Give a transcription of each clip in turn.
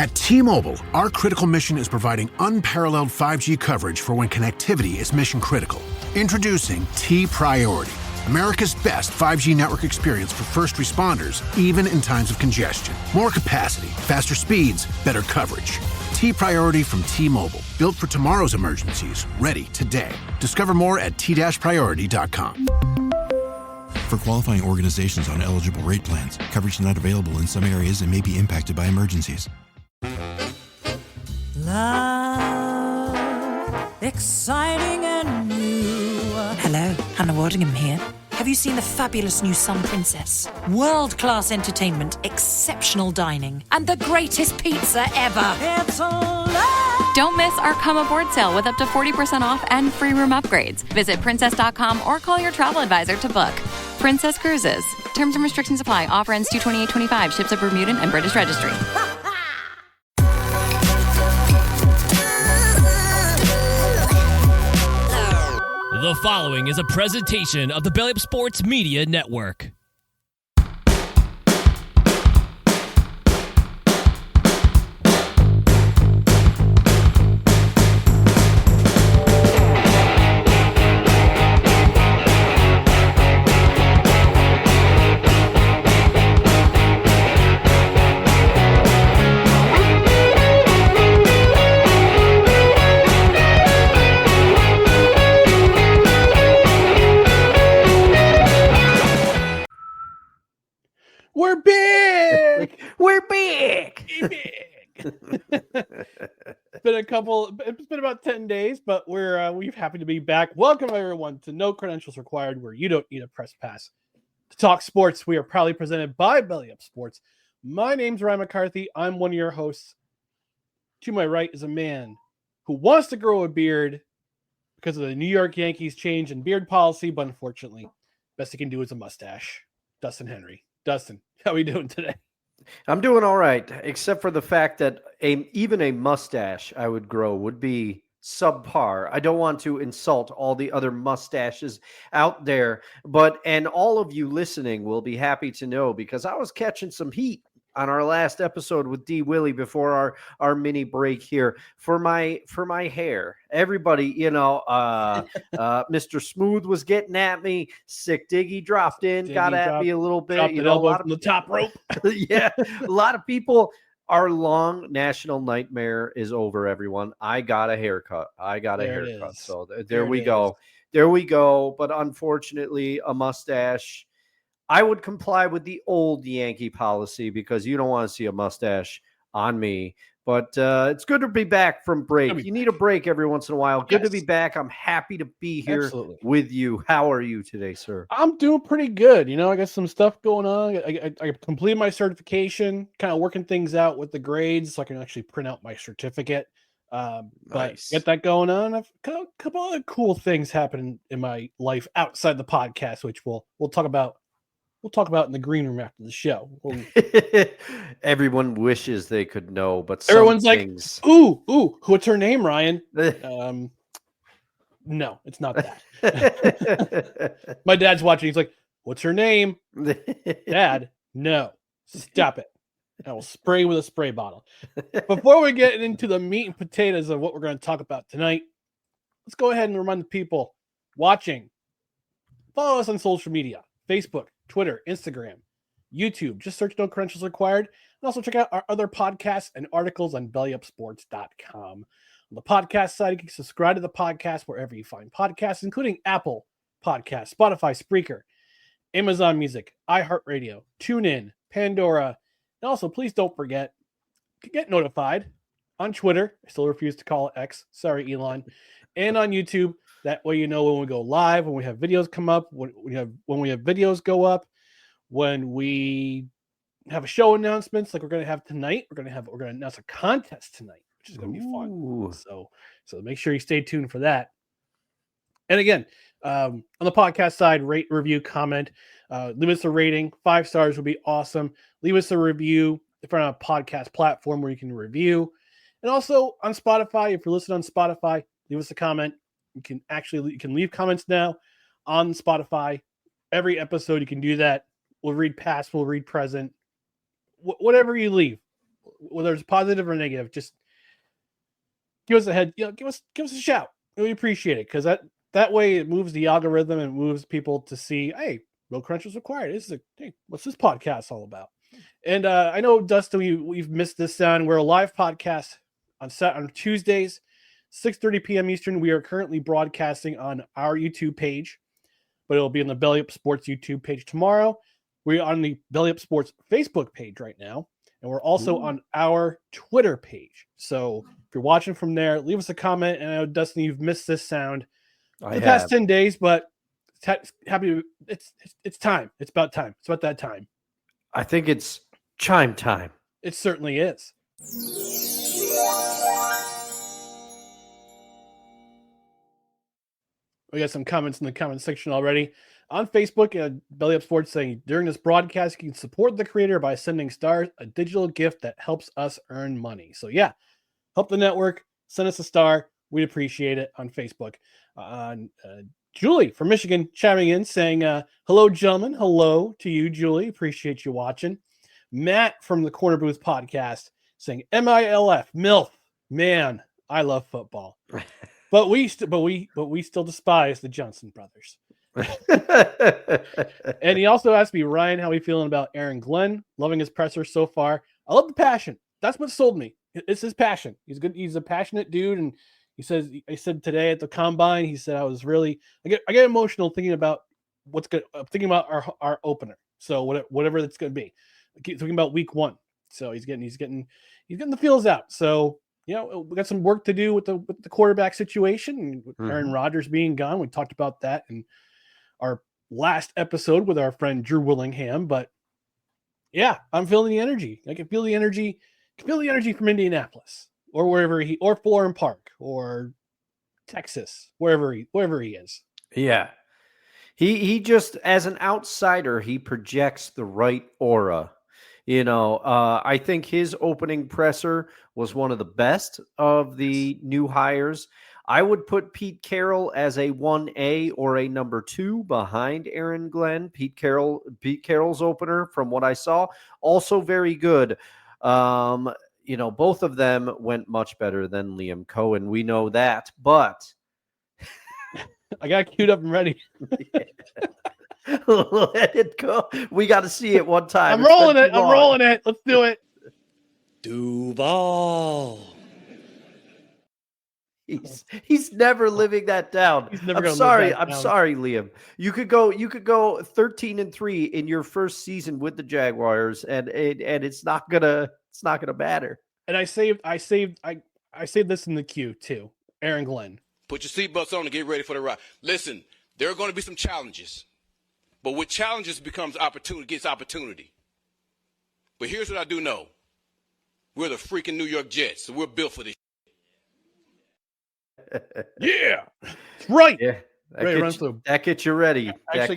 At T-Mobile, our critical mission is providing unparalleled 5G coverage for when connectivity is mission critical. Introducing T-Priority, America's best 5G network experience for first responders, even in times of congestion. More capacity, faster speeds, better coverage. T-Priority from T-Mobile, built for tomorrow's emergencies, ready today. Discover more at t-priority.com. For qualifying organizations on eligible rate plans, coverage not available in some areas and may be impacted by emergencies. Love, exciting and new. Hello, Hannah Waddingham here. Have you seen the fabulous new Sun Princess? World-class entertainment, exceptional dining, and the greatest pizza ever. It's alive. Don't miss our Come Aboard sale with up to 40% off and free room upgrades. Visit princess.com or call your travel advisor to book. Princess Cruises. Terms and restrictions apply. Offer ends 2/28/25. Ships at Bermudan and British Registry. The following is a presentation of the Belly Up Sports Media Network. We're big. We're big. It's been about 10 days, but we're happy to be back. Welcome everyone to No Credentials Required, where you don't need a press pass to talk sports. We are proudly presented by Belly Up Sports. My name's Ryan McCarthy. I'm one of your hosts. To my right is a man who wants to grow a beard because of the New York Yankees change in beard policy, but unfortunately, best he can do is a mustache. Dustin Henry. Dustin, how are we doing today? I'm doing all right, except for the fact that even a mustache I would grow would be subpar. I don't want to insult all the other mustaches out there, and all of you listening will be happy to know, because I was catching some heat on our last episode with D. Willie before our mini break here for my hair. Everybody, Mr. Smooth was getting at me. Sick Diggy dropped in, got at me a little bit. A lot of the top rope. Yeah, a lot of people. Our long national nightmare is over, everyone. I got a haircut. So there we go. There we go. But unfortunately, a mustache. I would comply with the old Yankee policy because you don't want to see a mustache on me. But it's good to be back from break. You need a break every once in a while. Good to be back. I'm happy to be here with you. How are you today, sir? I'm doing pretty good. I got some stuff going on. I completed my certification, kind of working things out with the grades so I can actually print out my certificate. Nice. But get that going on. I've got a couple other cool things happening in my life outside the podcast, which we'll talk about. We'll talk about in the green room after the show. Everyone wishes they could know, but everyone's things... like, ooh, what's her name, Ryan? No, it's not that. My dad's watching. He's like, what's her name? Dad, no. Stop it. I will spray with a spray bottle. Before we get into the meat and potatoes of what we're going to talk about tonight, let's go ahead and remind the people watching. Follow us on social media. Facebook, Twitter, Instagram, YouTube. Just search No Credentials Required. And also check out our other podcasts and articles on bellyupsports.com. On the podcast side, you can subscribe to the podcast wherever you find podcasts, including Apple Podcasts, Spotify, Spreaker, Amazon Music, iHeartRadio, TuneIn, Pandora. And also, please don't forget to get notified on Twitter. I still refuse to call it X. Sorry, Elon. And on YouTube. That way you know when we go live, when we have videos come up, when we have videos go up, when we have a show announcements like we're going to have tonight. We're going to announce a contest tonight, which is going to be fun. So make sure you stay tuned for that. And again, on the podcast side, rate, review, comment, leave us a rating. 5 stars would be awesome. Leave us a review if you're on a podcast platform where you can review. And also on Spotify, if you're listening on Spotify, leave us a comment. You can leave comments now on Spotify. Every episode you can do that. We'll read past, we'll read present. Whatever you leave, whether it's positive or negative, just give us a head, give us a shout. We appreciate it, because that way it moves the algorithm and moves people to see, hey, Real Credentials Required. Hey, what's this podcast all about? And I know, Dustin, we've missed this sound. We're a live podcast on Tuesdays, 6:30 p.m. Eastern. We are currently broadcasting on our YouTube page, but it'll be on the Belly Up Sports YouTube page tomorrow. We're on the Belly Up Sports Facebook page right now, and we're also on our Twitter page. So if you're watching from there, leave us a comment. And I know, Dustin, you've missed this sound the past 10 days, but happy. It's time. It's about time. It's about that time. I think it's chime time. It certainly is. We got some comments in the comment section already. On Facebook, Belly Up Sports saying, during this broadcast, you can support the creator by sending stars, a digital gift that helps us earn money. So yeah, help the network, send us a star. We'd appreciate it on Facebook. Julie from Michigan chiming in saying, hello, gentlemen. Hello to you, Julie. Appreciate you watching. Matt from the Corner Booth podcast saying, MILF, MILF. Man, I love football. But we still despise the Johnson brothers. And he also asked me, Ryan, how are you feeling about Aaron Glenn? Loving his presser so far. I love the passion. That's what sold me. It's his passion. He's good. He's a passionate dude. And he said today at the combine, he said, I get emotional thinking about what's good. I'm thinking about our opener. So whatever that's going to be. I keep thinking about week 1. So he's getting the feels out. So, we got some work to do with the quarterback situation, and with Aaron Rodgers being gone. We talked about that in our last episode with our friend Drew Willingham. But yeah, I'm feeling the energy. I can feel the energy. From Indianapolis or wherever or Florham Park or Texas, wherever he is. Yeah, he just, as an outsider, he projects the right aura. I think his opening presser was one of the best of the new hires. I would put Pete Carroll as a 1A or a number 2 behind Aaron Glenn. Pete Carroll's opener, from what I saw, also very good. Both of them went much better than Liam Cohen. We know that, but I got queued up and ready. Let it go. We got to see it one time. I'm rolling it. Let's do it. Duval. He's never living that down. I'm sorry, Liam. You could go 13-3 in your first season with the Jaguars, and it's not gonna matter. And I saved this in the queue too. Aaron Glenn. Put your seatbelts on and get ready for the ride. Listen, there are going to be some challenges. But with challenges gets opportunity. But here's what I do know. We're the freaking New York Jets, so we're built for this. Yeah. That's right. Yeah. That gets you ready. I actually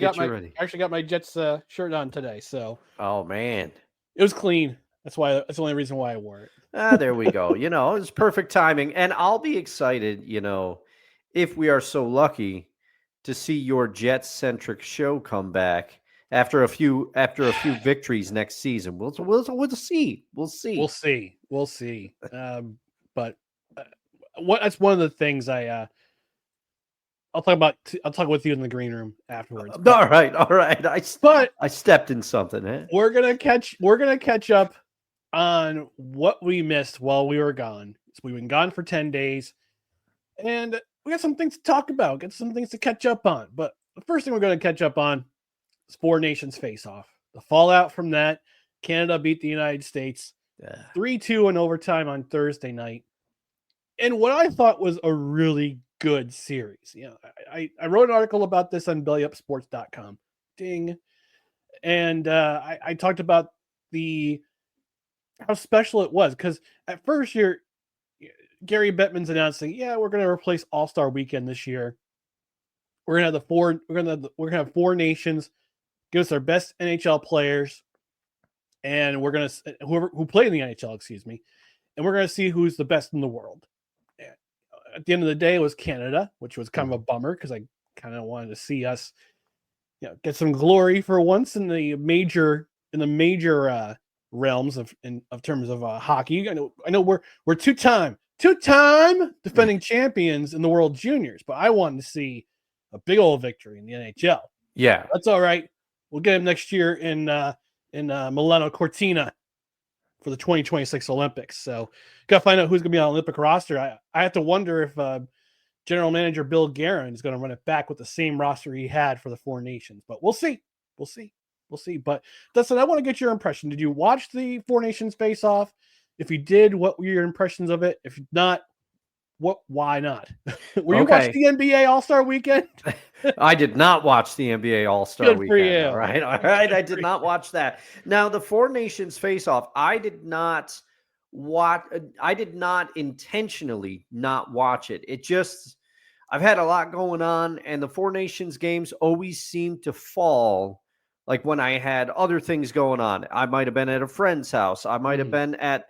got my Jets shirt on today, so. Oh man. It was clean. That's the only reason why I wore it. There we go. It's perfect timing. And I'll be excited, if we are so lucky to see your Jets-centric show come back after a few victories next season. We'll see. But that's one of the things I'll talk with you in the green room afterwards. All right. I stepped in something. Eh? We're gonna catch up on what we missed while we were gone. So we've been gone for 10 days, and we got some things to talk about, got some things to catch up on. But the first thing we're going to catch up on is Four Nations face-off. The fallout from that. Canada beat the United States 3-2 in overtime on Thursday night. And what I thought was a really good series. I wrote an article about this on bellyupsports.com. Ding. And I talked about how special it was, because at first Gary Bettman's announcing, we're going to replace All-Star Weekend this year. We're going to have 4 nations give us our best NHL players, and we're going to who play in the NHL, and we're going to see who's the best in the world. And at the end of the day, it was Canada, which was kind of a bummer, because I kind of wanted to see us, get some glory for once in the major realms of terms of hockey. I know we're two-time defending champions in the World Juniors, but I wanted to see a big old victory in the NHL. Yeah, That's all right. We'll get him next year in Milano Cortina for the 2026 Olympics. So got to find out who's going to be on the Olympic roster. I have to wonder if General Manager Bill Guerin is going to run it back with the same roster he had for the Four Nations, but we'll see. But Dustin, I want to get your impression. Did you watch the Four Nations face-off? If you did, what were your impressions of it? If not, why not? Were you watching the NBA All-Star Weekend? I did not watch the NBA All-Star Good Weekend. for you. All right. I did not watch that. Now, the Four Nations face-off, I did not intentionally not watch it. It just, I've had a lot going on, and the Four Nations games always seem to fall like when I had other things going on. I might have been at a friend's house. I might have been at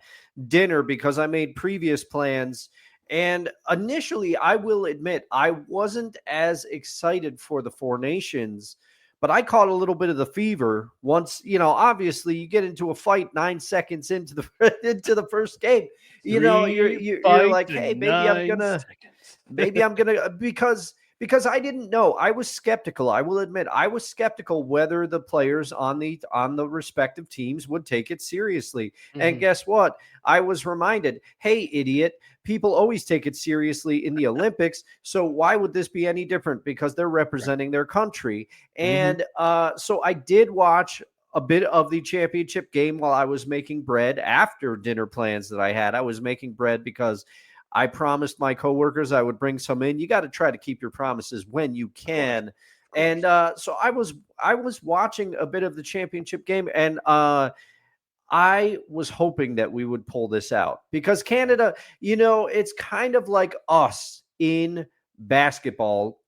dinner because I made previous plans. And initially, I will admit, I wasn't as excited for the Four Nations, but I caught a little bit of the fever once, obviously you get into a fight 9 seconds into the first game, you're like, hey, maybe I'm gonna, because I didn't know. I was skeptical. I will admit, I was skeptical whether the players on the respective teams would take it seriously. And guess what? I was reminded, hey, idiot, people always take it seriously in the Olympics. So why would this be any different? Because they're representing their country. And so I did watch a bit of the championship game while I was making bread after dinner plans that I had. I was making bread because I promised my coworkers I would bring some in. You got to try to keep your promises when you can. And so I was watching a bit of the championship game, and I was hoping that we would pull this out because Canada, it's kind of like us in basketball,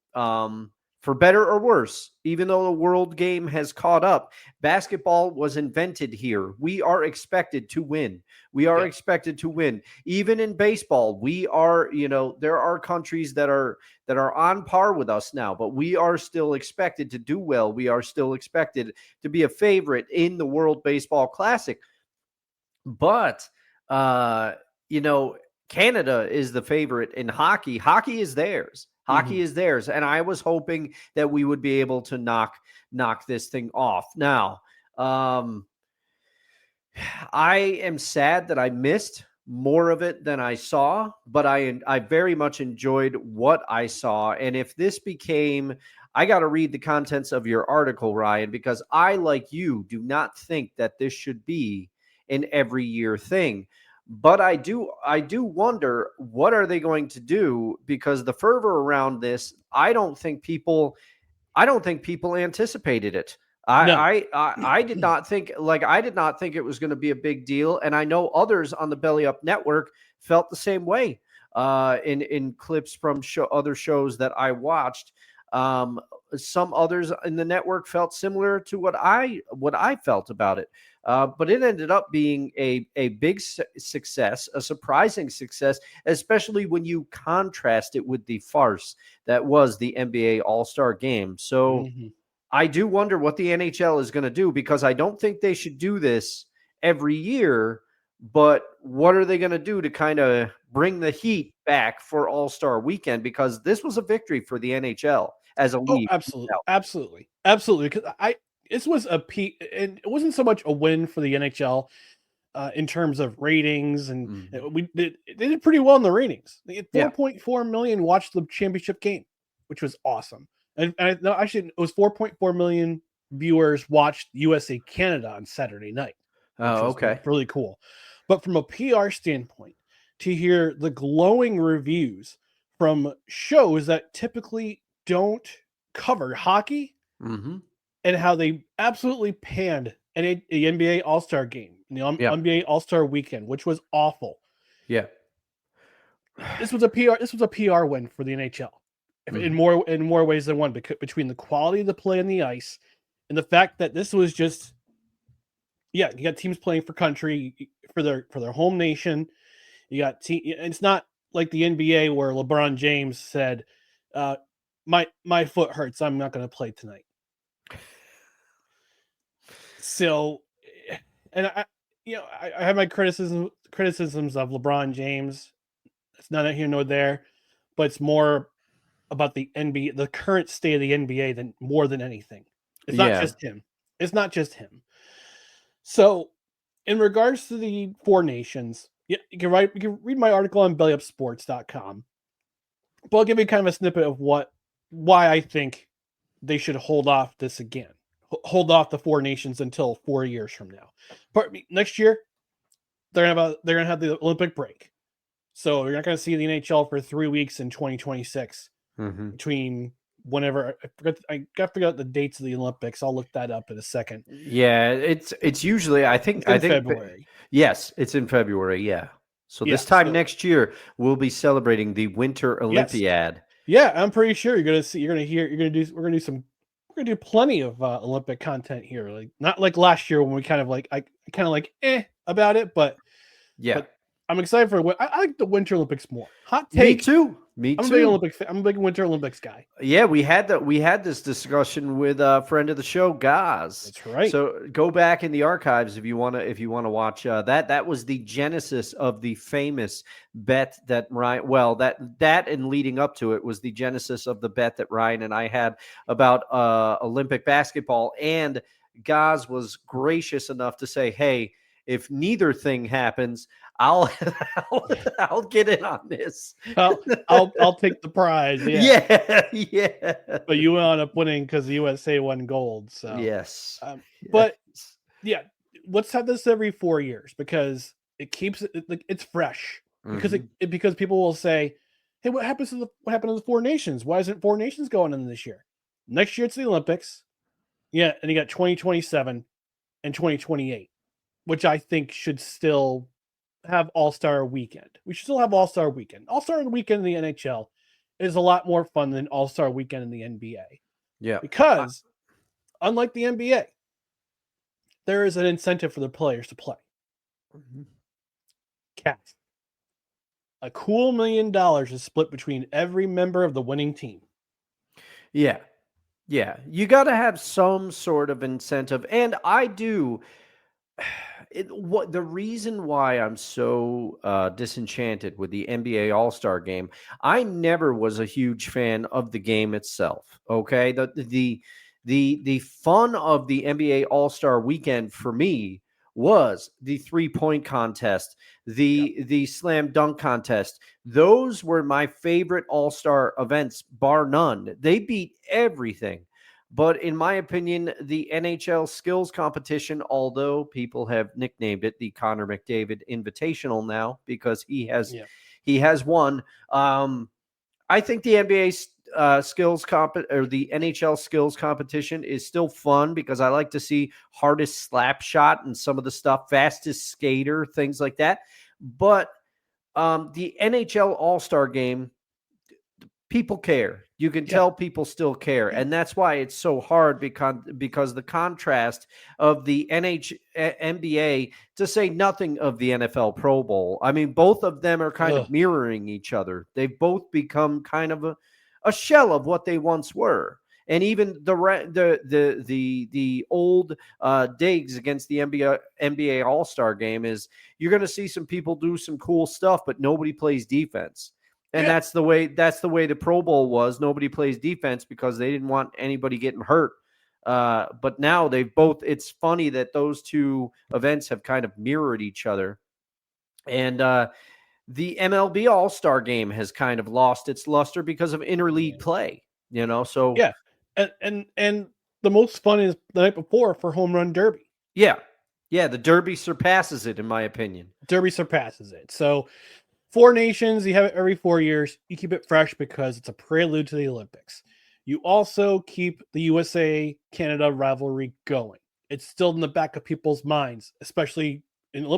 for better or worse. Even though the world game has caught up, basketball was invented here. We are expected to win. Expected to win. Even in baseball, we are, there are countries that are on par with us now, but we are still expected to do well. We are still expected to be a favorite in the World Baseball Classic. But, Canada is the favorite in hockey. Hockey is theirs. Hockey is theirs. And I was hoping that we would be able to knock this thing off. Now, I am sad that I missed more of it than I saw, but I very much enjoyed what I saw. And if this became, I got to read the contents of your article, Ryan, because I, like you, do not think that this should be an every year thing. But I do wonder, what are they going to do? Because the fervor around this, I don't think people anticipated it. I did not think it was going to be a big deal. And I know others on the Belly Up Network felt the same way in clips from other shows that I watched. Some others in the network felt similar to what I felt about it. But it ended up being a big success, a surprising success, especially when you contrast it with the farce that was the NBA All-Star Game. So I do wonder what the NHL is going to do, because I don't think they should do this every year. But what are they going to do to kind of bring the heat back for All-Star Weekend? Because this was a victory for the NHL as a league. Absolutely. Because this was and it wasn't so much a win for the NHL in terms of ratings, and they did pretty well in the ratings. They had 4.4 million watched the championship game, which was awesome. And actually, it was 4.4 million viewers watched USA Canada on Saturday night. Oh, okay, really cool. But from a PR standpoint, to hear the glowing reviews from shows that typically don't cover hockey, and how they absolutely panned the NBA All-Star game, the NBA All-Star Weekend, which was awful. Yeah, this was a PR win for the NHL in more ways than one, between the quality of the play on the ice and the fact that this was just, you got teams playing for country, for their home nation. You got it's not like the NBA where LeBron James said, my foot hurts, I'm not going to play tonight. So, and I have my criticisms of LeBron James. It's not here nor there, but it's more about the NBA, the current state of the NBA, than more than anything. It's not just him. It's not just him. So, in regards to the Four Nations, you can read my article on bellyupsports.com. But I'll give you kind of a snippet of why I think they should hold off this again. Hold off the Four Nations until 4 years from now. Next year, they're gonna have the Olympic break, so you're not gonna see the NHL for 3 weeks in 2026. Between whenever I got to figure out the dates of the Olympics. I'll look that up in a second. Yeah, it's usually I think February. Yes, it's in February. Yeah. So this time next year we'll be celebrating the Winter Olympiad. Yes. Yeah, I'm pretty sure we're gonna do plenty of Olympic content here. Like not like last year when we kind of about it, but I'm excited for I like the Winter Olympics more. Hot take. Me too. I'm a big Winter Olympics guy. Yeah, we had this discussion with a friend of the show, Gaz. That's right. So go back in the archives if you want to watch that. That was the genesis of the famous bet that Ryan. Well, that and leading up to it was the genesis of the bet that Ryan and I had about Olympic basketball. And Gaz was gracious enough to say, "Hey, if neither thing happens, I'll get in on this. I'll take the prize." Yeah. But you wound up winning because the USA won gold. So yes. But yeah, let's have this every 4 years because it keeps it's fresh. Because because people will say, "Hey, what happened to the Four Nations? Why isn't Four Nations going in this year?" Next year it's the Olympics. Yeah, and you got 2027 and 2028, which I think should still have All-Star Weekend. We should still have All-Star Weekend. All-Star Weekend in the NHL is a lot more fun than All-Star Weekend in the NBA. Yeah. Because unlike the NBA, there is an incentive for the players to play. Cash. A cool $1 million is split between every member of the winning team. Yeah. Yeah. You got to have some sort of incentive. And I do. The reason why I'm so disenchanted with the NBA All-Star Game, I never was a huge fan of the game itself. Okay, the fun of the NBA All-Star Weekend for me was the 3-point contest, the slam dunk contest. Those were my favorite All-Star events, bar none. They beat everything. But in my opinion, the NHL skills competition, although people have nicknamed it the Connor McDavid Invitational now because he has won. I think the NBA skills or the NHL skills competition is still fun because I like to see hardest slap shot and some of the stuff, fastest skater, things like that. But the NHL All-Star Game, people care. You can tell people still care. And that's why it's so hard because the contrast of the NBA, to say nothing of the NFL Pro Bowl. I mean, both of them are kind of mirroring each other. They've both become kind of a shell of what they once were. And even the old digs against the NBA All-Star Game is you're going to see some people do some cool stuff, but nobody plays defense. And that's the way the Pro Bowl was. Nobody plays defense because they didn't want anybody getting hurt. But now it's funny that those two events have kind of mirrored each other. And the MLB All-Star Game has kind of lost its luster because of interleague play, so. Yeah. And the most fun is the night before for Home Run Derby. Yeah. Yeah. The Derby surpasses it, in my opinion. Derby surpasses it. So, Four Nations, you have it every 4 years. You keep it fresh because it's a prelude to the Olympics. You also keep the USA-Canada rivalry going. It's still in the back of people's minds, especially in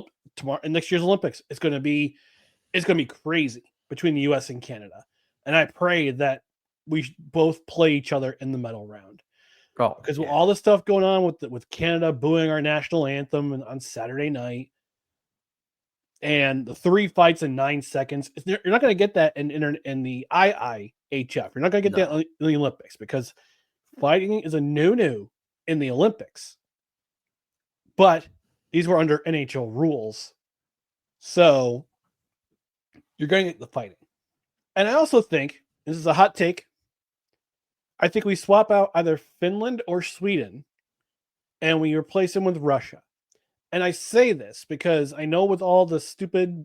next year's Olympics. It's going to be crazy between the US and Canada. And I pray that we both play each other in the medal round. Because with all the stuff going on with Canada booing our national anthem on Saturday night, and the 3 fights in 9 seconds, you're not going to get that in the IIHF. You're not going to get that in the Olympics because fighting is a no-no in the Olympics. But these were under NHL rules. So you're going to get the fighting. And I also think, this is a hot take, I think we swap out either Finland or Sweden and we replace them with Russia. And I say this because I know with all the stupid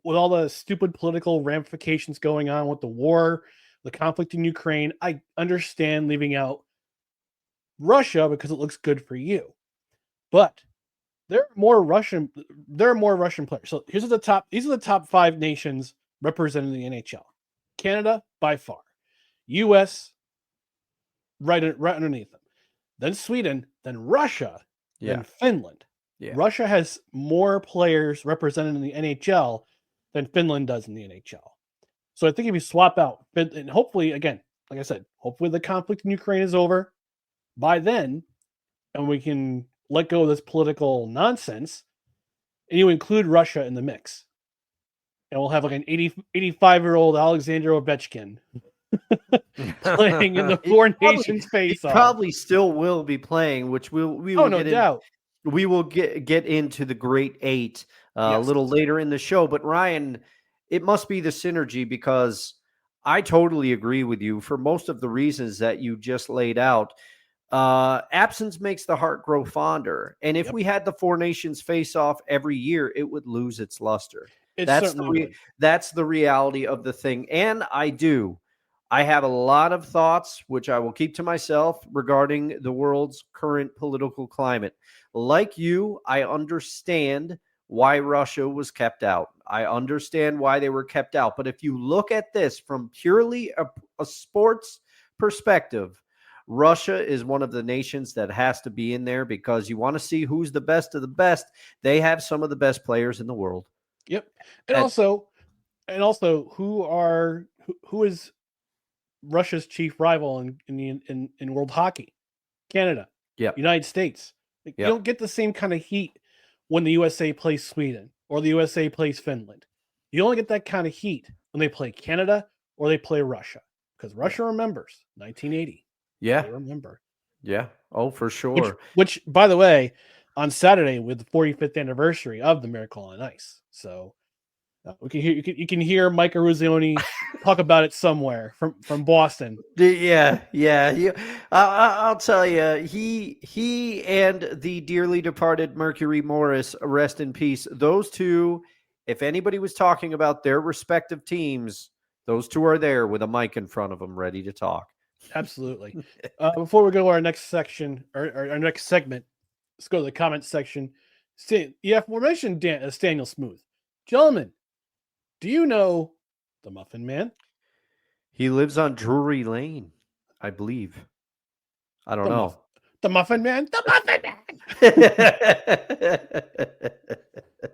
political ramifications going on with the war, the conflict in Ukraine, I understand leaving out Russia because it looks good for you. But there are more Russian players. So these are the top 5 nations represented in the NHL. Canada by far. US right underneath them. Then Sweden, then Russia, then Finland. Yeah. Russia has more players represented in the NHL than Finland does in the NHL. So I think if you swap out, and hopefully, again, like I said, hopefully the conflict in Ukraine is over by then, and we can let go of this political nonsense, and you include Russia in the mix. And we'll have like an 85-year-old Alexander Ovechkin playing in the Four Nations face-off. Probably still will be playing, which we will no doubt. We will get into the Great Eight a little later in the show. But Ryan, it must be the synergy, because I totally agree with you for most of the reasons that you just laid out. Absence makes the heart grow fonder. And if we had the Four Nations face off every year, it would lose its luster. That's the reality of the thing. And I have a lot of thoughts, which I will keep to myself, regarding the world's current political climate. Like you, I understand why Russia was kept out. I understand why they were kept out. But if you look at this from purely a sports perspective, Russia is one of the nations that has to be in there, because you want to see who's the best of the best. They have some of the best players in the world. Yep. And also who is Russia's chief rival in world hockey? Canada. Yeah. United States. You don't get the same kind of heat when the USA plays Sweden or the USA plays Finland. You only get that kind of heat when they play Canada or they play Russia, because Russia remembers 1980. Yeah. They remember. Yeah. Oh, for sure. Which, by the way, on Saturday with the 45th anniversary of the Miracle on Ice. So you can hear Mike Eruzione talk about it somewhere from Boston. Yeah. I'll tell you, he and the dearly departed Mercury Morris, rest in peace. Those two, if anybody was talking about their respective teams, those two are there with a mic in front of them, ready to talk. Absolutely. Before we go to our next section or our next segment, let's go to the comments section. We're mentioning Daniel Smooth. Gentlemen, do you know the Muffin Man? He lives on Drury Lane, I believe. I don't know. The Muffin Man? The Muffin Man!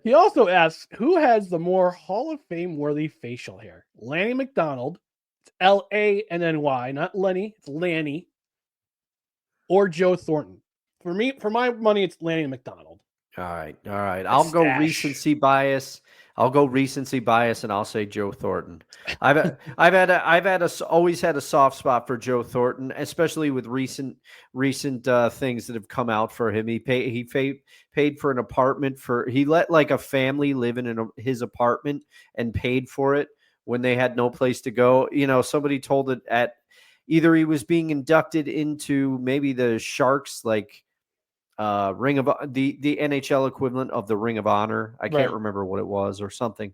He also asks, who has the more Hall of Fame worthy facial hair? Lanny McDonald. It's L-A-N-N-Y, not Lenny. It's Lanny. Or Joe Thornton. For my money, it's Lanny McDonald. All right. I'll go recency bias. And I'll say Joe Thornton. I've always had a soft spot for Joe Thornton, especially with recent things that have come out for him. He paid for an apartment he let like a family live in his apartment and paid for it when they had no place to go. You know, somebody told it at either he was being inducted into maybe the Sharks, like Ring of the NHL equivalent of the Ring of Honor. I can't remember what it was or something.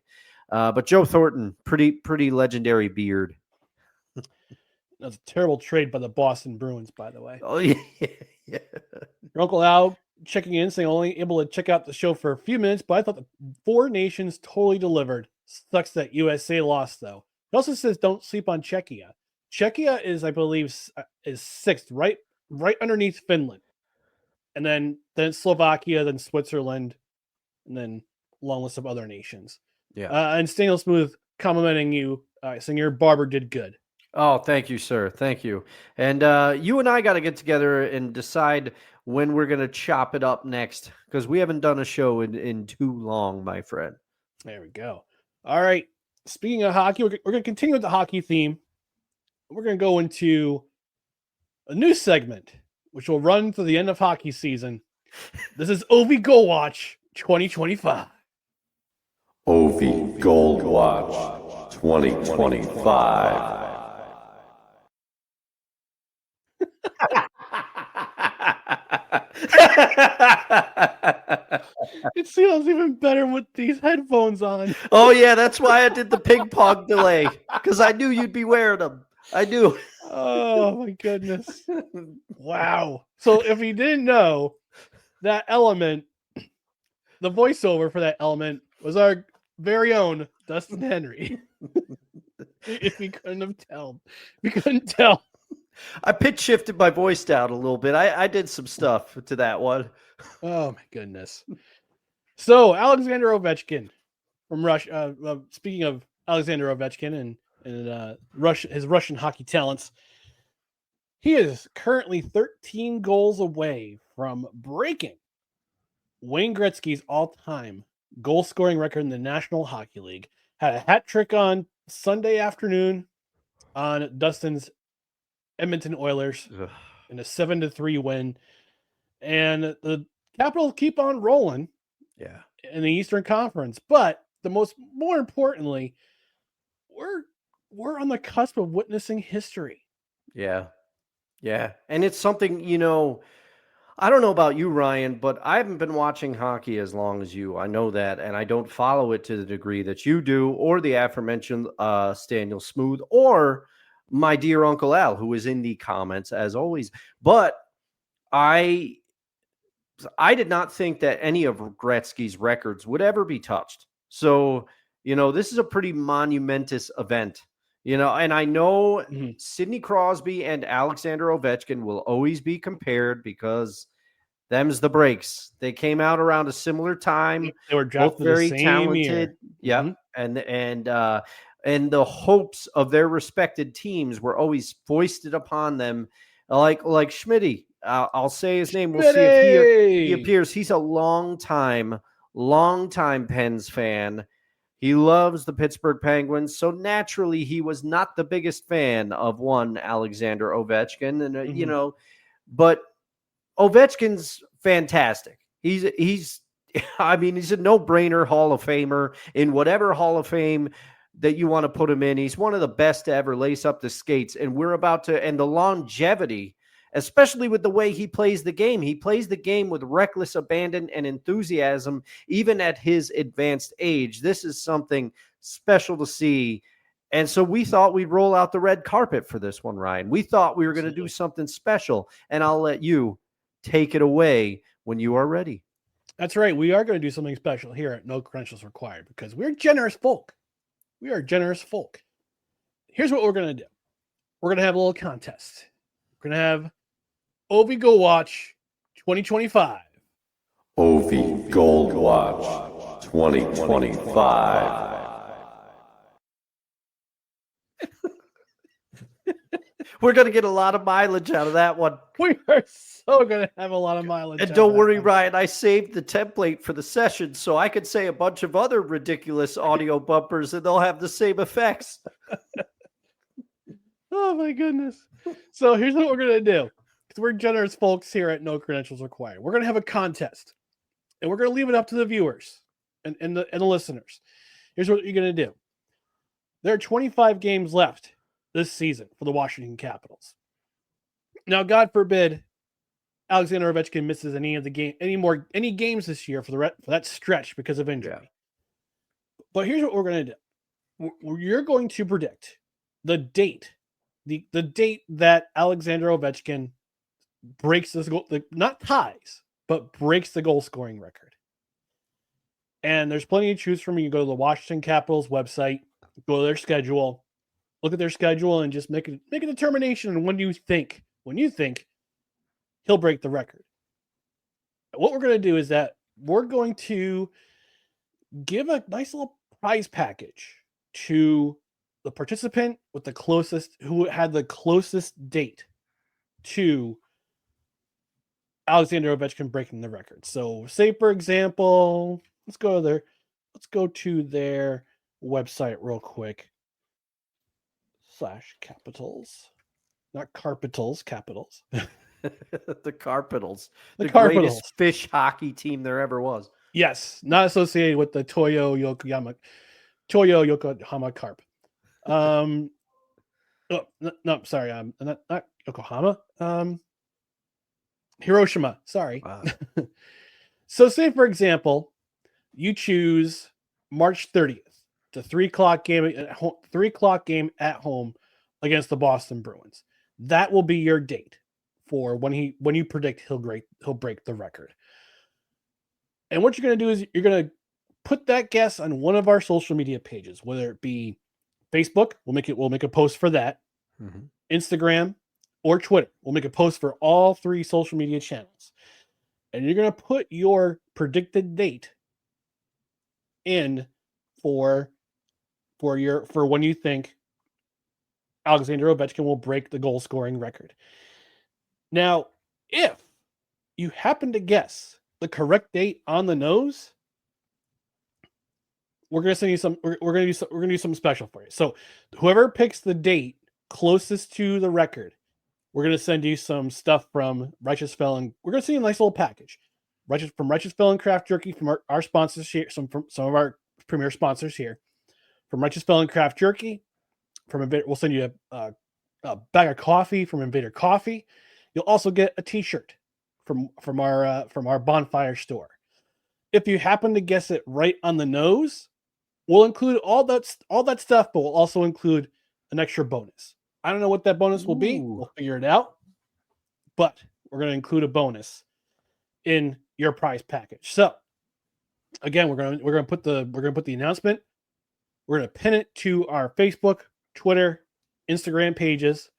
But Joe Thornton, pretty legendary beard. That's a terrible trade by the Boston Bruins, by the way. Oh yeah. Your Uncle Al checking in, saying only able to check out the show for a few minutes, but I thought the Four Nations totally delivered. Sucks that USA lost though. He also says don't sleep on Czechia. Czechia is, I believe, is 6th, right underneath Finland. And then Slovakia, then Switzerland, and then a long list of other nations. Yeah. And Daniel Smooth complimenting you, saying your barber did good. Oh, thank you, sir. Thank you. And you and I got to get together and decide when we're going to chop it up next, because we haven't done a show in too long, my friend. There we go. All right. Speaking of hockey, we're going to continue with the hockey theme. We're going to go into a new segment, which will run through the end of hockey season. This is Ovi Goal Watch 2025. Ovi Goal Watch 2025. It sounds even better with these headphones on. Oh, yeah, that's why I did the ping pong delay, because I knew you'd be wearing them. I knew. Oh, my goodness. Wow. So if you didn't know, that element, the voiceover for that element was our very own Dustin Henry. If we couldn't have told. We couldn't tell. I pitch shifted my voice down a little bit. I did some stuff to that one. Oh, my goodness. So, Alexander Ovechkin from Russia. Speaking of Alexander Ovechkin and his Russian hockey talents, he is currently 13 goals away from breaking Wayne Gretzky's all-time goal-scoring record in the National Hockey League. Had a hat trick on Sunday afternoon on Dustin's Edmonton Oilers in a 7-3 win, and the Capitals keep on rolling. Yeah, in the Eastern Conference, but more importantly, we're on the cusp of witnessing history. Yeah. And it's something, I don't know about you, Ryan, but I haven't been watching hockey as long as you. I know that, and I don't follow it to the degree that you do, or the aforementioned Staniel Smooth, or my dear Uncle Al, who is in the comments as always. But I did not think that any of Gretzky's records would ever be touched. So, this is a pretty monumentous event, and I know Sidney Crosby and Alexander Ovechkin will always be compared because them's the breaks. They came out around a similar time. They were drafted both very the same talented. year. Yeah. And the hopes of their respected teams were always foisted upon them. Like Schmitty. I'll say his name. We'll see if he appears. He's a long time Pens fan. He loves the Pittsburgh Penguins. So naturally, he was not the biggest fan of one Alexander Ovechkin. And, but Ovechkin's fantastic. He's a no-brainer Hall of Famer in whatever Hall of Fame that you want to put him in. He's one of the best to ever lace up the skates. And the longevity, especially with the way he plays the game. He plays the game with reckless abandon and enthusiasm, even at his advanced age. This is something special to see. And so we thought we'd roll out the red carpet for this one, Ryan. We thought we were going to do something special, and I'll let you take it away when you are ready. That's right. We are going to do something special here at No Credentials Required because we're generous folk. We are generous folk. Here's what we're going to do. We're going to have a little contest. We're going to have Ovi Goal Watch 2025. Ovi Goal Watch 2025. We're going to get a lot of mileage out of that one. We are so going to have a lot of mileage. And don't worry, Ryan, I saved the template for the session so I could say a bunch of other ridiculous audio bumpers and they'll have the same effects. Oh, my goodness. So here's what we're going to do. Because we're generous folks here at No Credentials Required. We're going to have a contest. And we're going to leave it up to the viewers and the listeners. Here's what you're going to do. There are 25 games left this season for the Washington Capitals. Now, God forbid Alexander Ovechkin misses any games this year for that stretch because of injury. Yeah. But here's what we're going to do. You're going to predict the date, the date that Alexander Ovechkin breaks this goal, not ties, but breaks the goal scoring record. And there's plenty to choose from. You can go to the Washington Capitals website, go to their schedule, look at their schedule, and just make a determination on when you think he'll break the record. What we're going to do is that we're going to give a nice little prize package to the participant with who had the closest date to Alexander Ovechkin breaking the record. So, say for example, let's go to their website real quick. /capitals, not carpitals, capitals. The Carpentals. The The Carpentals. greatest fish hockey team there ever was. Yes, not associated with the Toyo Yokohama Carp. No, sorry, not Yokohama. Hiroshima. Sorry. Wow. So, say for example, you choose March 30th, the 3:00 game at home, 3:00 game at home against the Boston Bruins. That will be your date for when you predict he'll break the record. And what you're going to do is you're going to put that guess on one of our social media pages, whether it be Facebook, we'll make a post for that, Instagram, or Twitter. We'll make a post for all 3 social media channels. And you're going to put your predicted date in for when you think Alexander Ovechkin will break the goal scoring record. Now, if you happen to guess the correct date on the nose, we're going to send you some. We're going to do something special for you. So, whoever picks the date closest to the record, we're going to send you some stuff from Righteous Felon. We're going to send you a nice little package. Righteous Felon Craft Jerky, from our sponsors here, some of our premier sponsors here, from Righteous Felon Craft Jerky. We'll send you a bag of coffee from Invader Coffee. You'll also get a T-shirt from our Bonfire store. If you happen to guess it right on the nose, we'll include all that stuff, but we'll also include an extra bonus. I don't know what that bonus will be. We'll figure it out. But we're going to include a bonus in your prize package. So again, we're going to put the announcement. We're going to pin it to our Facebook, Twitter, Instagram pages.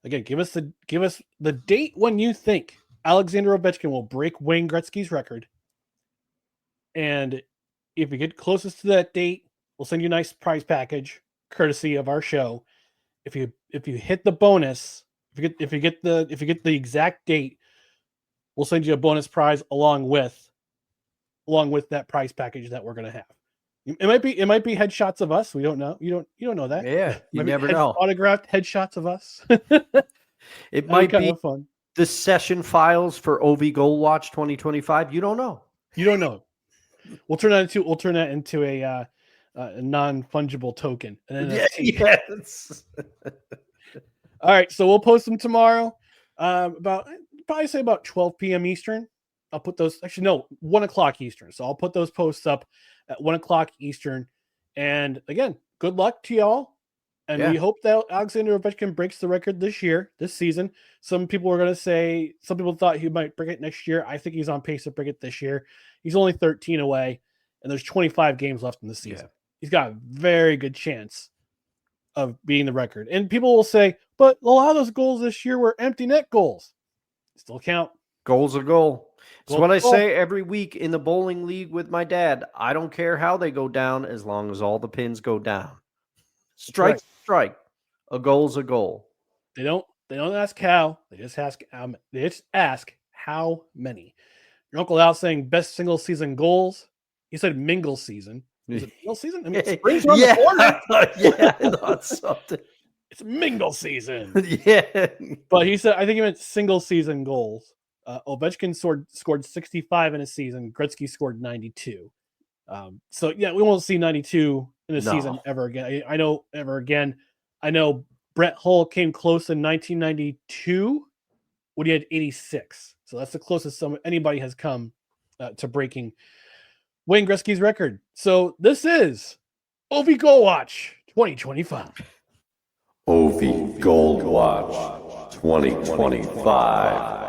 Again, give us the date when you think Alexander Ovechkin will break Wayne Gretzky's record. And if you get closest to that date, we'll send you a nice prize package courtesy of our show. If you hit the bonus, if you get the exact date, we'll send you a bonus prize along with that prize package that we're going to have. It might be headshots of us. We don't know. You don't know that. Yeah, you never know. Autographed headshots of us. It might be fun. The session files for Ovi Goal Watch 2025. You don't know. You don't know. We'll turn that into a non-fungible token. Yes. All right, so we'll post them tomorrow. About 12 p.m. Eastern. I'll put those. Actually, no, 1 o'clock Eastern. So I'll put those posts up at 1 o'clock Eastern. And again, good luck to y'all. And we hope that Alexander Ovechkin breaks the record this season. Some people thought he might break it next year. I think he's on pace to break it this year. He's only 13 away, and there's 25 games left in the season. Yeah. He's got a very good chance of beating the record. And people will say, but a lot of those goals this year were empty net goals. Still count. Goal's a goal. It's what I say every week in the bowling league with my dad. I don't care how they go down as long as all the pins go down. Strike. A goal's a goal. They don't ask how. They just ask how many. Your Uncle Al saying best single season goals. He said mingle season. Is it mingle season? I mean, spring's around the corner. Yeah, I thought something. It's mingle season. Yeah. But he said, I think he meant single season goals. Ovechkin scored 65 in a season. Gretzky scored 92. So yeah, we won't see 92 in a season ever again. I know ever again. I know Brett Hull came close in 1992 when he had 86. So that's the closest anybody has come to breaking Wayne Gretzky's record. So this is Ovi Goal Watch 2025. Ovi Goal Watch 2025.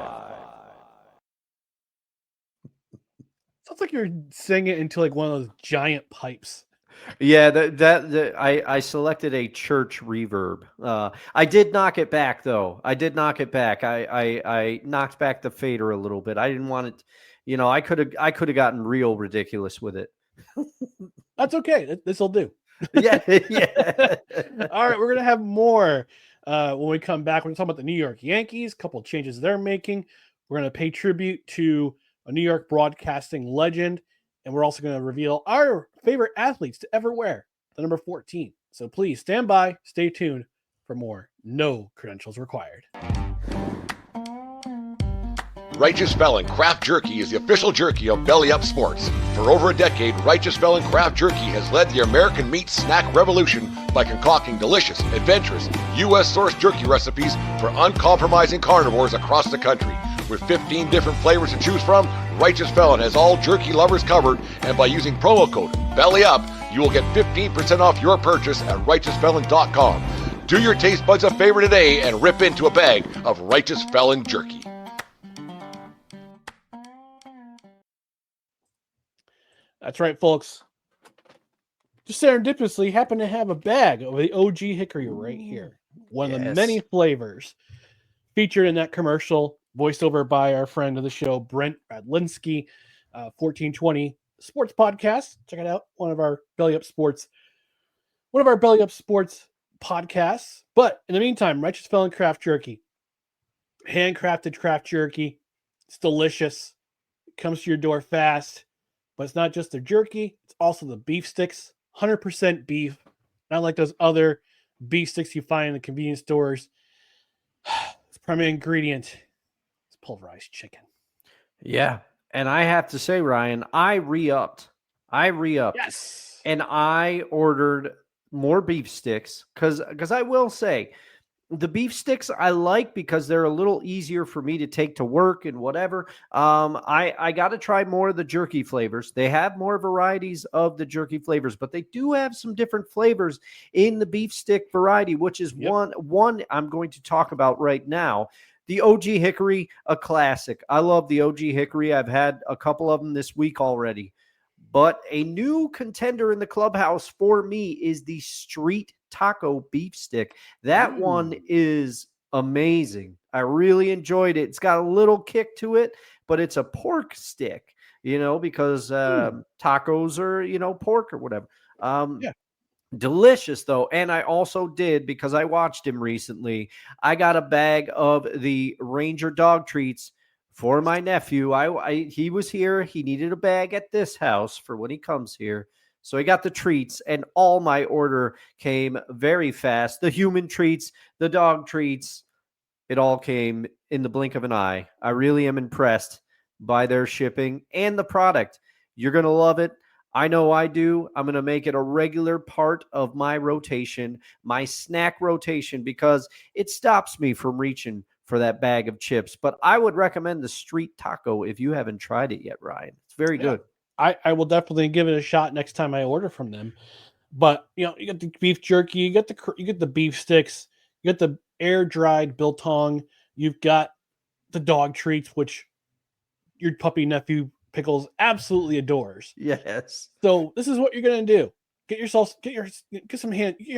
Sounds like you're singing into like one of those giant pipes. Yeah, I selected a church reverb. I did knock it back though. I knocked back the fader a little bit. I didn't want it. I could have gotten real ridiculous with it. That's okay. This will do. Yeah. All right, we're gonna have more when we come back. We're gonna talk about the New York Yankees. A couple of changes they're making. We're gonna pay tribute to a New York broadcasting legend. And we're also going to reveal our favorite athletes to ever wear the number 14. So please stand by, stay tuned for more. No credentials required. Righteous Felon Craft Jerky is the official jerky of Belly Up Sports. For over a decade, Righteous Felon Craft Jerky has led the American meat snack revolution by concocting delicious, adventurous, U.S.-sourced jerky recipes for uncompromising carnivores across the country. With 15 different flavors to choose from, Righteous Felon has all jerky lovers covered, and by using promo code BELLYUP, you will get 15% off your purchase at righteousfelon.com. Do your taste buds a favor today and rip into a bag of Righteous Felon jerky. That's right, folks. Just serendipitously happen to have a bag of the OG Hickory right here. One of the many flavors featured in that commercial, voiced over by our friend of the show, Brent Radlinski, 1420 Sports Podcast. Check it out. One of our Belly Up Sports podcasts. But in the meantime, Righteous Felon Craft Jerky. Handcrafted craft jerky. It's delicious. It comes to your door fast. But it's not just the jerky, it's also the beef sticks. 100% beef. Not like those other beef sticks you find in the convenience stores. Its primary ingredient is pulverized chicken. Yeah. And I have to say, Ryan, I re-upped. Yes. And I ordered more beef sticks because I will say the beef sticks I like because they're a little easier for me to take to work and whatever. I got to try more of the jerky flavors. They have more varieties of the jerky flavors, but they do have some different flavors in the beef stick variety, which is one I'm going to talk about right now. The OG Hickory, a classic. I love the OG Hickory. I've had a couple of them this week already. But a new contender in the clubhouse for me is the Street Taco Beef Stick. That one is amazing. I really enjoyed it. It's got a little kick to it, but it's a pork stick, because tacos are, pork or whatever. Delicious, though. And I also did, because I watched him recently, I got a bag of the Ranger dog treats for my nephew. He was here. He needed a bag at this house for when he comes here. So I got the treats, and all my order came very fast. The human treats, the dog treats, it all came in the blink of an eye. I really am impressed by their shipping and the product. You're going to love it. I know I do. I'm going to make it a regular part of my rotation, my snack rotation, because it stops me from reaching for that bag of chips. But I would recommend the Street Taco if you haven't tried it yet, Ryan. It's very good. I will definitely give it a shot next time I order from them. But you get the beef jerky, you get the beef sticks, you get the air dried biltong, you've got the dog treats, which your puppy nephew Pickles absolutely adores. Yes. So this is what you're gonna do: get your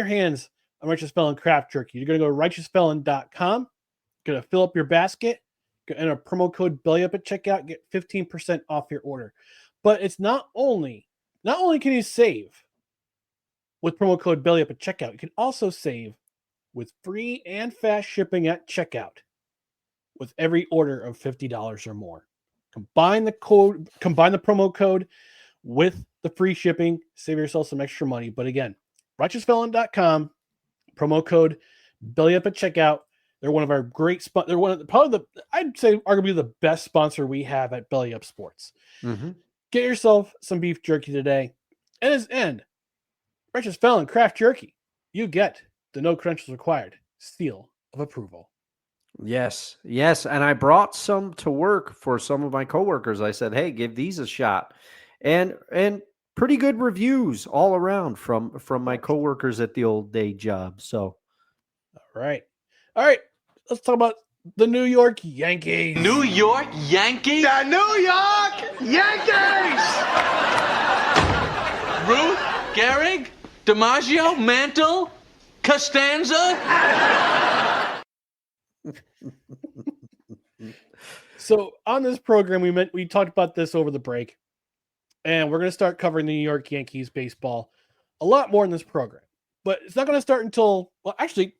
hands on Righteous Felon Craft Jerky. You're gonna go to righteousfelon.com. Gonna fill up your basket, enter promo code BELLYUP at checkout, get 15% off your order. But it's not only can you save with promo code BELLYUP at checkout, you can also save with free and fast shipping at checkout with every order of $50 or more. Combine the promo code with the free shipping, save yourself some extra money. But again, righteousfelon.com, promo code BELLYUP at checkout. They're one of our great they're one of I'd say arguably the best sponsor we have at Belly Up Sports. Mm-hmm. Get yourself some beef jerky today. And as end, Righteous Felon Craft Jerky. You get the no credentials required seal of approval. Yes. And I brought some to work for some of my coworkers. I said, hey, give these a shot. And pretty good reviews all around from my coworkers at the old day job. So, all right. Let's talk about the New York Yankees. New York Yankees? The New York Yankees! Ruth, Gehrig, DiMaggio, Mantle, Costanza. So on this program, we talked about this over the break, and we're going to start covering the New York Yankees baseball a lot more in this program. But it's not going to start until, well, actually,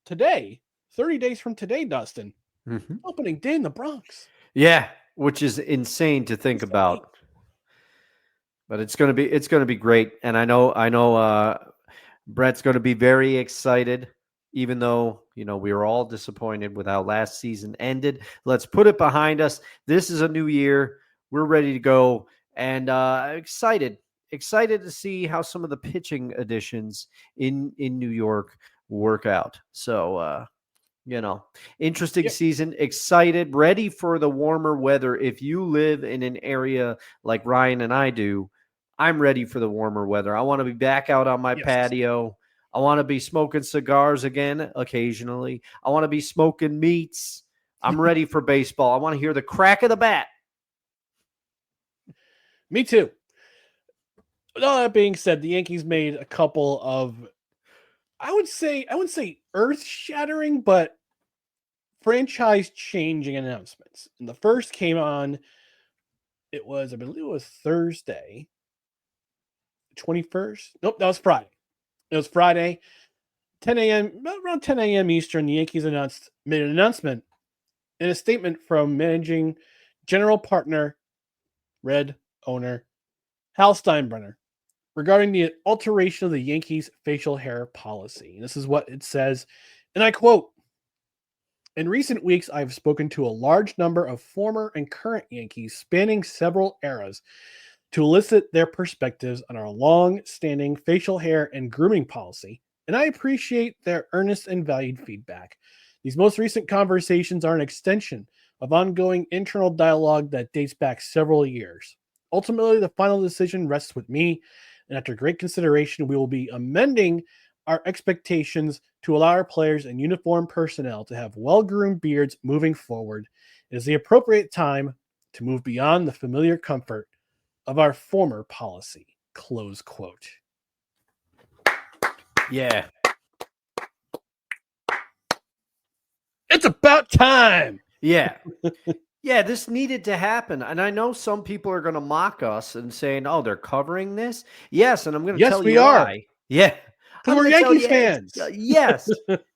today, 30 days from today, Dustin. Mm-hmm. Opening day in the Bronx. Yeah, which is insane to think about. But it's going to be great, and I know Brett's going to be very excited even though, we were all disappointed with how last season ended. Let's put it behind us. This is a new year. We're ready to go, and excited to see how some of the pitching additions in New York work out. So, interesting season, excited, ready for the warmer weather. If you live in an area like Ryan and I do, I'm ready for the warmer weather. I want to be back out on my patio. I want to be smoking cigars again occasionally. I want to be smoking meats. I'm ready for baseball. I want to hear the crack of the bat. Me too. With all that being said, the Yankees made a couple of, I wouldn't say earth-shattering, but franchise-changing announcements. And the first came on, I believe it was Thursday, 21st. Nope, that was Friday. It was Friday, 10 a.m., around 10 a.m. Eastern. The Yankees made an announcement in a statement from managing general partner, Red owner, Hal Steinbrenner, regarding the alteration of the Yankees' facial hair policy. And this is what it says, and I quote, "In recent weeks, I've spoken to a large number of former and current Yankees spanning several eras to elicit their perspectives on our long-standing facial hair and grooming policy, and I appreciate their earnest and valued feedback. These most recent conversations are an extension of ongoing internal dialogue that dates back several years. Ultimately, the final decision rests with me, and after great consideration, we will be amending our expectations to allow our players and uniform personnel to have well-groomed beards moving forward. It is the appropriate time to move beyond the familiar comfort of our former policy." Close quote. Yeah. It's about time. Yeah. Yeah, this needed to happen. And I know some people are going to mock us and saying, "Oh, they're covering this." Yes, and I'm going to tell you why. Yeah. Because we're Yankees fans. Yes.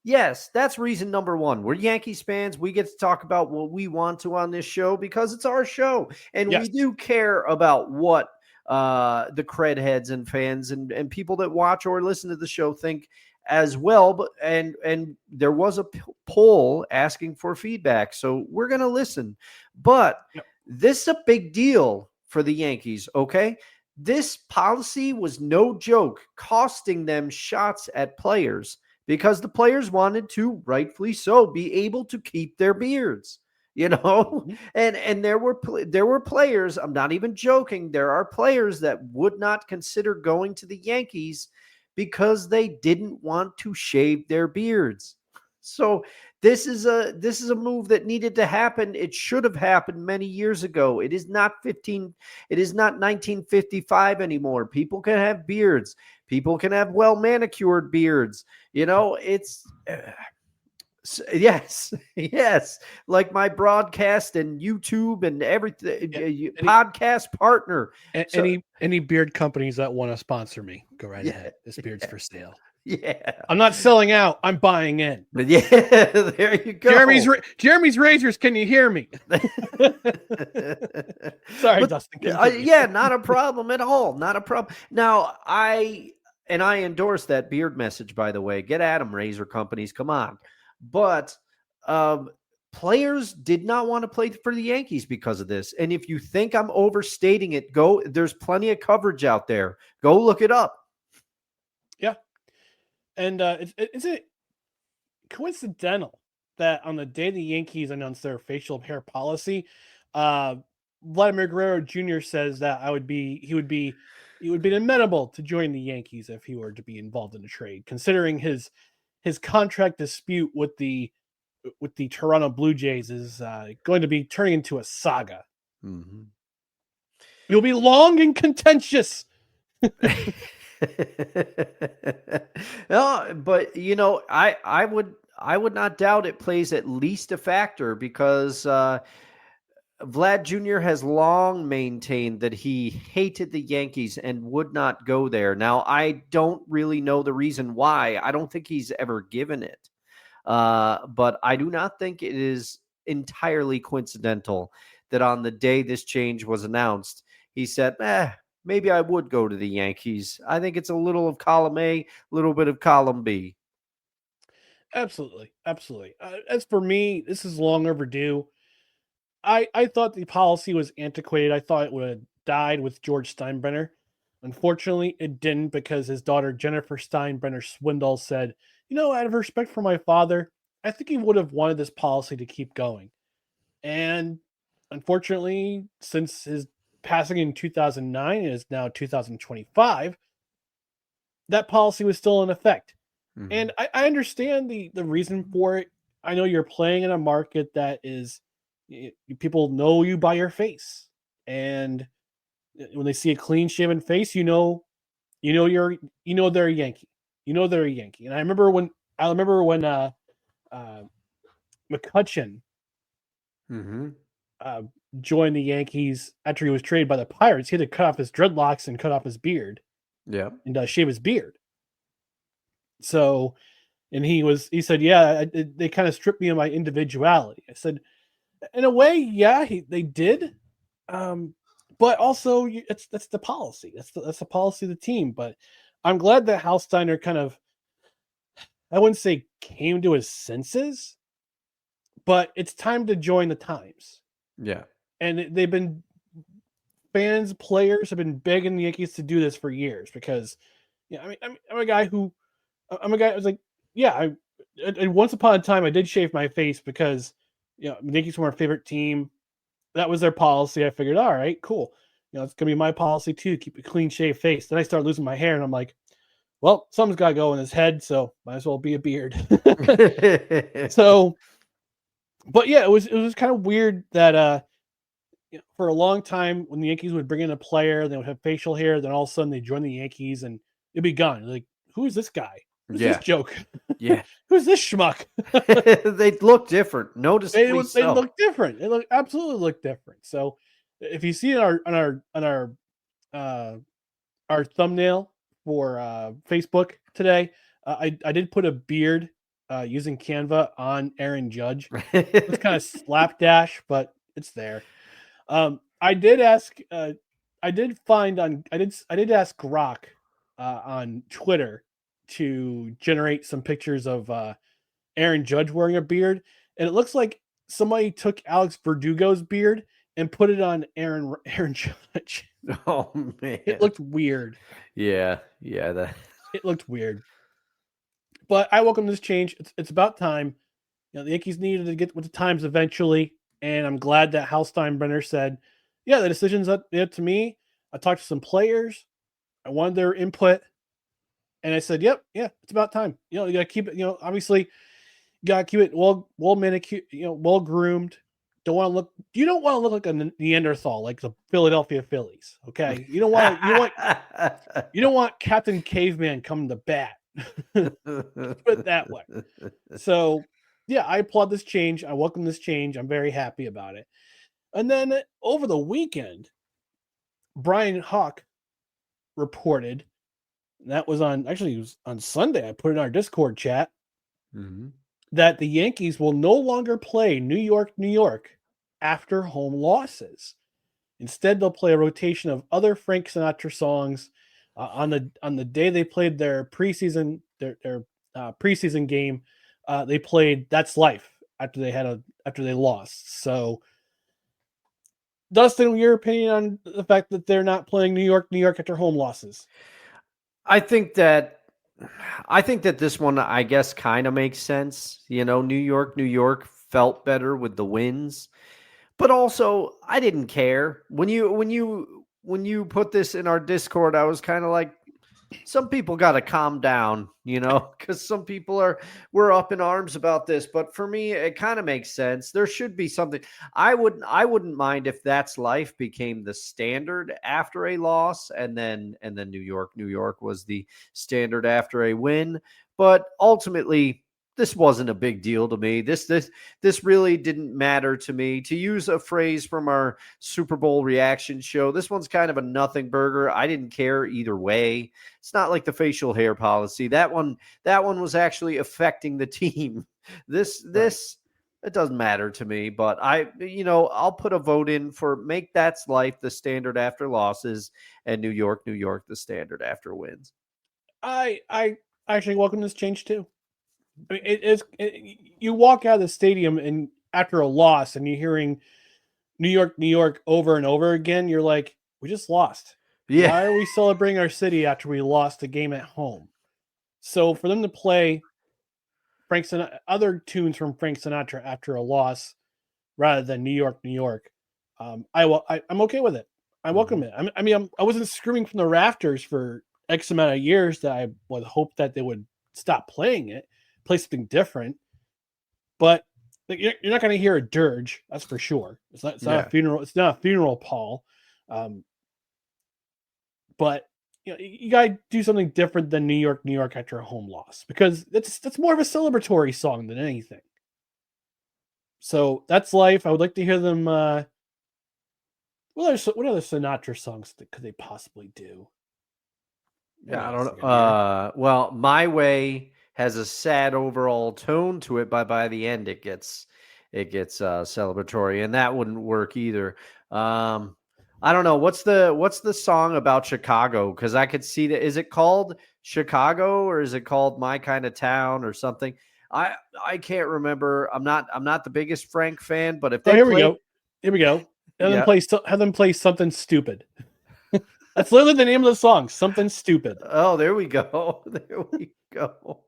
Yes. That's reason number one. We're Yankees fans. We get to talk about what we want to on this show because it's our show. And we do care about what the cred heads and fans and people that watch or listen to the show think as well. But and there was a poll asking for feedback. So we're going to listen. But this is a big deal for the Yankees, okay? This policy was no joke, costing them shots at players because the players wanted to, rightfully so, be able to keep their beards, and there were players, I'm not even joking, there are players that would not consider going to the Yankees because they didn't want to shave their beards. So this is a move that needed to happen. It should have happened many years ago. It is not 1955 anymore. People can have beards. People can have well manicured beards. It's yes, like my broadcast and YouTube and everything. Podcast partner. Any beard companies that want to sponsor me, go right ahead. This beard's for sale. Yeah, I'm not selling out. I'm buying in. Yeah, there you go. Jeremy's Razors. Can you hear me? Sorry, Dustin. Yeah, not a problem at all. Not a problem. Now, I endorse that beard message, by the way. Get at them, razor companies. Come on. But players did not want to play for the Yankees because of this. And if you think I'm overstating it, there's plenty of coverage out there. Go look it up. Yeah. And is it coincidental that on the day the Yankees announced their facial hair policy, Vladimir Guerrero Jr. says that he would be amenable to join the Yankees if he were to be involved in a trade, considering his contract dispute with the Toronto Blue Jays is going to be turning into a saga. Mm-hmm. It'll be long and contentious. No, but I would not doubt it plays at least a factor because Vlad Jr. has long maintained that he hated the Yankees and would not go there. Now, I don't really know the reason why. I don't think he's ever given it. But I do not think it is entirely coincidental that on the day this change was announced, he said, maybe I would go to the Yankees. I think it's a little of column A, a little bit of column B. Absolutely. As for me, this is long overdue. I thought the policy was antiquated. I thought it would have died with George Steinbrenner. Unfortunately, it didn't because his daughter Jennifer Steinbrenner Swindoll said, out of respect for my father, I think he would have wanted this policy to keep going. And unfortunately, since his passing in 2009 and is now 2025, that policy was still in effect. Mhm. And I understand the reason for it. I know you're playing in a market that is people know you by your face, and when they see a clean shaven face, they're a Yankee. They're a Yankee. And I remember when McCutcheon joined the Yankees after he was traded by the Pirates. He had to cut off his dreadlocks and cut off his beard. Yeah. And shave his beard. So, and he said, yeah, they kind of stripped me of my individuality. I said, in a way, yeah, they did. But also that's the policy. That's the policy of the team. But I'm glad that Hal Steiner kind of, I wouldn't say came to his senses, but it's time to join the times. Yeah. And players have been begging the Yankees to do this for years because, I'm a guy who was like, yeah, once upon a time I did shave my face because, the Yankees were my favorite team. That was their policy. I figured, all right, cool. It's going to be my policy too. Keep a clean shaved face. Then I started losing my hair and I'm like, well, something's got to go in his head. So might as well be a beard. So, but yeah, it was kind of weird that, for a long time when the Yankees would bring in a player, they would have facial hair. Then all of a sudden they join the Yankees and it'd be gone. Like, who is this guy? Who's this joke? Yeah. Who's this schmuck? They look different. Noticeably they look different. They absolutely look different. So if you see on our thumbnail for Facebook today, I did put a beard using Canva on Aaron Judge. It's kind of slapdash, but it's there. I did ask Grok on Twitter to generate some pictures of Aaron Judge wearing a beard, and it looks like somebody took Alex Verdugo's beard and put it on Aaron Judge. Oh man, it looked weird. Yeah, it looked weird. But I welcome this change. It's about time. The Yankees needed to get with the times eventually, and I'm glad that Hal Steinbrenner said, "Yeah, the decision's up to me." I talked to some players. I wanted their input. And I said, "Yep, yeah, it's about time. You got to keep it. Obviously, you got to keep it well manicured, well groomed. You don't want to look like a Neanderthal, like the Philadelphia Phillies. Okay, you don't want Captain Caveman coming to bat. Put it that way. So, yeah, I applaud this change. I welcome this change. I'm very happy about it. And then over the weekend, Brian Hawk reported. That was it was on Sunday. I put it in our Discord chat that the Yankees will no longer play New York, New York after home losses. Instead, they'll play a rotation of other Frank Sinatra songs on the day they played their preseason preseason game. They played "That's Life" after they lost. So, Dustin, your opinion on the fact that they're not playing New York, New York after home losses? I think that this one, I guess, kind of makes sense. New York, New York felt better with the wins, but also I didn't care when you put this in our Discord. I was kind of like, some people got to calm down, because some people were up in arms about this. But for me, it kind of makes sense. There should be something. I wouldn't mind if "That's Life" became the standard after a loss, and then New York was the standard after a win. But ultimately, this wasn't a big deal to me. This really didn't matter to me. To use a phrase from our Super Bowl reaction show, this one's kind of a nothing burger. I didn't care either way. It's not like the facial hair policy. That one was actually affecting the team. This it doesn't matter to me, but I'll put a vote in for make "That's Life" the standard after losses and New York, New York the standard after wins. I actually welcome this change too. I mean, you walk out of the stadium and after a loss and you're hearing New York, New York over and over again, you're like, we just lost. Yeah. Why are we celebrating our city after we lost a game at home? So for them to play Frank Sinatra, other tunes from Frank Sinatra after a loss rather than New York, New York, I'm okay with it. I welcome it. I wasn't screaming from the rafters for X amount of years that I would hope that they would stop playing it, play something different. But you're not going to hear a dirge, that's for sure. It's not a funeral. It's not a funeral, Paul. But you got to do something different than New York, New York after a home loss, because that's more of a celebratory song than anything. So that's life. I would like to hear them. What other Sinatra songs could they possibly do? Yeah, I don't know. Well, My Way has a sad overall tone to it, but by the end it gets celebratory, and that wouldn't work either. I don't know. What's the song about Chicago? Because I could see that. Is it called Chicago or is it called My Kind of Town or something? I can't remember. I'm not the biggest Frank fan, but if they Here we go. Have them play Something Stupid. That's literally the name of the song, Something Stupid. Oh, there we go. There we go.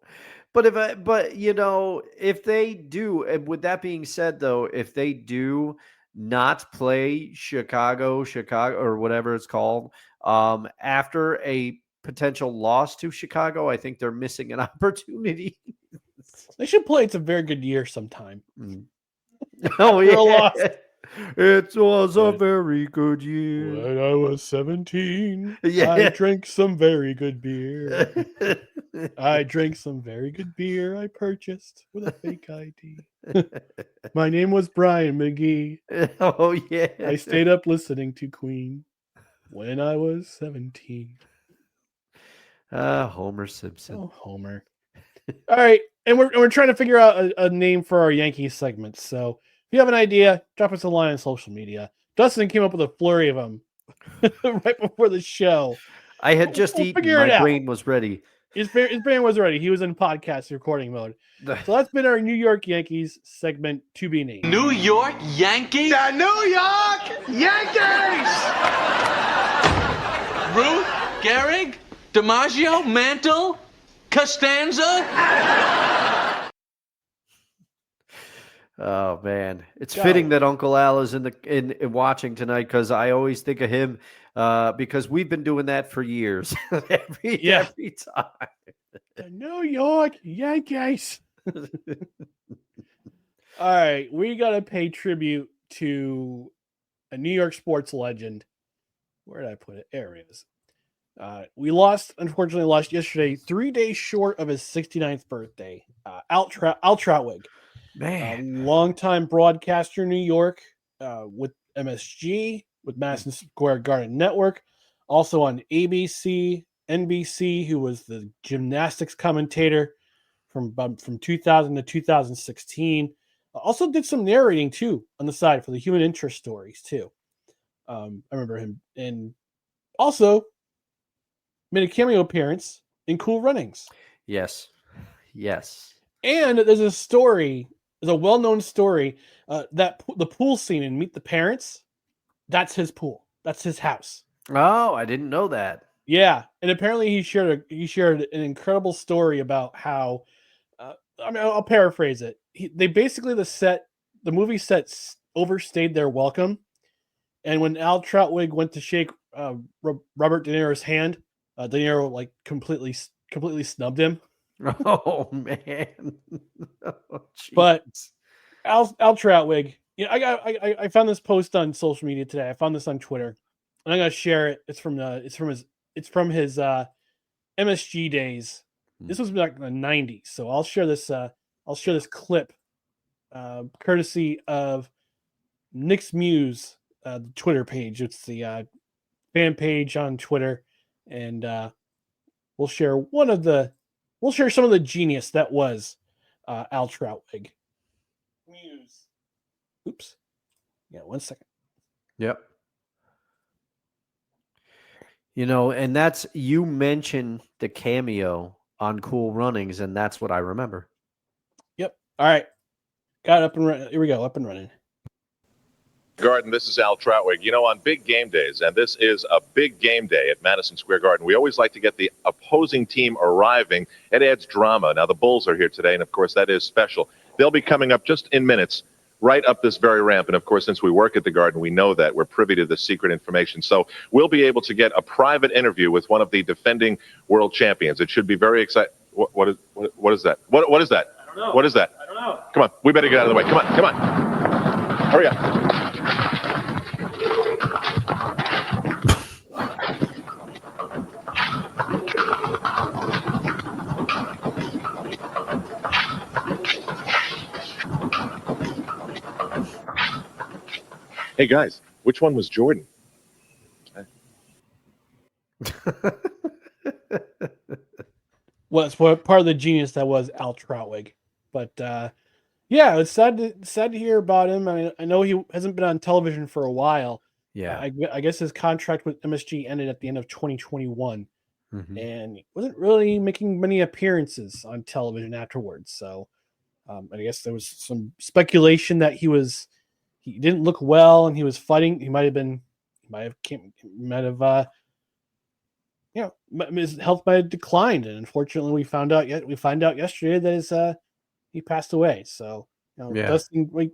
But if they do, and with that being said, though, if they do not play Chicago or whatever it's called, after a potential loss to Chicago, I think they're missing an opportunity. They should play It's a Very Good Year sometime. Oh, yeah. A loss. It was a very good year. When I was 17, Yeah. I drank some very good beer. I drank some very good beer I purchased with a fake ID. My name was Brian McGee. Oh, yeah. I stayed up listening to Queen when I was 17. Homer Simpson. Oh, Homer. All right. And we're trying to figure out a name for our Yankees segment. So if you have an idea, drop us a line on social media. Dustin came up with a flurry of them right before the show. I had just eaten. My brain was ready. His brain was ready. He was in podcast recording mode. So that's been our New York Yankees segment to be named. New York Yankees? The New York Yankees! Ruth, Gehrig, DiMaggio, Mantle, Costanza? Oh man, it's fitting that Uncle Al is in watching tonight, because I always think of him because we've been doing that for years. every time. The New York Yankees. All right, we got to pay tribute to a New York sports legend. Where did I put it? There it is. We unfortunately lost yesterday, 3 days short of his 69th birthday. Al Trautwig. Man, longtime broadcaster in New York with MSG, with Madison Square Garden Network, also on ABC, NBC, who was the gymnastics commentator from 2000 to 2016. Also did some narrating too on the side for the human interest stories too. I remember him, and also made a cameo appearance in Cool Runnings. Yes. And there's a story. There's a well-known story that the pool scene in Meet the Parents, that's his pool. That's his house. Oh, I didn't know that. Yeah, and apparently he shared an incredible story about how. I'll paraphrase it. The movie set overstayed their welcome, and when Al Trautwig went to shake Robert De Niro's hand, De Niro completely snubbed him. Oh man! Oh, but Al Trautwig, I found this post on social media today. I found this on Twitter, and I'm gonna share it. It's from his MSG days. This was back in the 90s, so I'll share this. I'll share this clip, courtesy of Nick's Muse, the Twitter page. It's the fan page on Twitter, and we'll share some of the genius that was Al Trautwig. Muse. Oops. Yeah, 1 second. Yep. And you mentioned the cameo on Cool Runnings, and that's what I remember. All right. Got up and running. Here we go. Up and running. Garden, this is Al Trautwig. You know, on big game days, and this is a big game day at Madison Square Garden, we always like to get the opposing team arriving. It adds drama. Now, the Bulls are here today, and of course, that is special. They'll be coming up just in minutes, right up this very ramp. And of course, since we work at the Garden, we know that we're privy to the secret information. So we'll be able to get a private interview with one of the defending world champions. It should be very exciting. What is that? What is that? I don't know. What is that? I don't know. Come on. We better get out of the way. Come on. Hurry up. Hey, guys, which one was Jordan? Well, it's part of the genius that was Al Trautwig. But, yeah, it's sad to hear about him. I mean, I know he hasn't been on television for a while. Yeah. I guess his contract with MSG ended at the end of 2021. Mhm. And he wasn't really making many appearances on television afterwards. So I guess there was some speculation that he didn't look well and he was fighting. His health might have declined. And unfortunately, we found out yesterday that he passed away. So, Yeah. Dustin,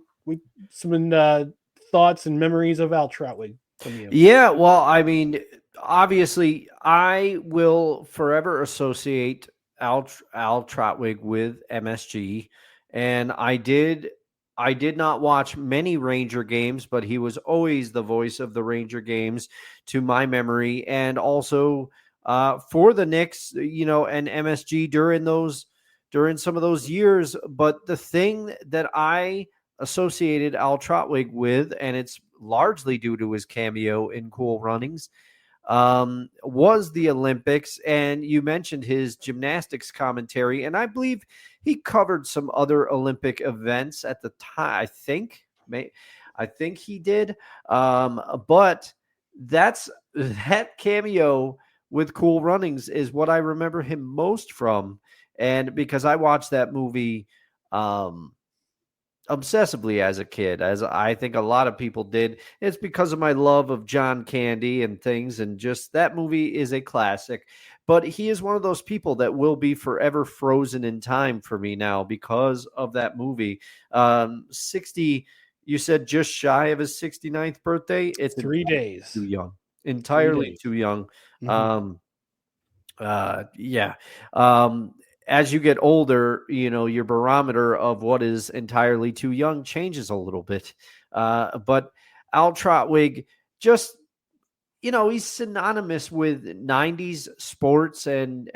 some thoughts and memories of Al Trautwig from you. Yeah, well, I mean, obviously, I will forever associate Al Trautwig with MSG, and I did not watch many Ranger games, but he was always the voice of the Ranger games to my memory, and also for the Knicks, and MSG during some of those years. But the thing that I associated Al Trautwig with, and it's largely due to his cameo in Cool Runnings, was the Olympics. And you mentioned his gymnastics commentary, and I believe he covered some other Olympic events at the time. I think he did. But that cameo with Cool Runnings is what I remember him most from. And because I watched that movie obsessively as a kid, as I think a lot of people did. It's because of my love of John Candy and things, and just that movie is a classic. But he is one of those people that will be forever frozen in time for me now because of that movie. 60, you said just shy of his 69th birthday. It's 3 days. Too young. Entirely too young. Mhm. Yeah. As you get older, your barometer of what is entirely too young changes a little bit. But Al Trautwig, just, he's synonymous with 90s sports and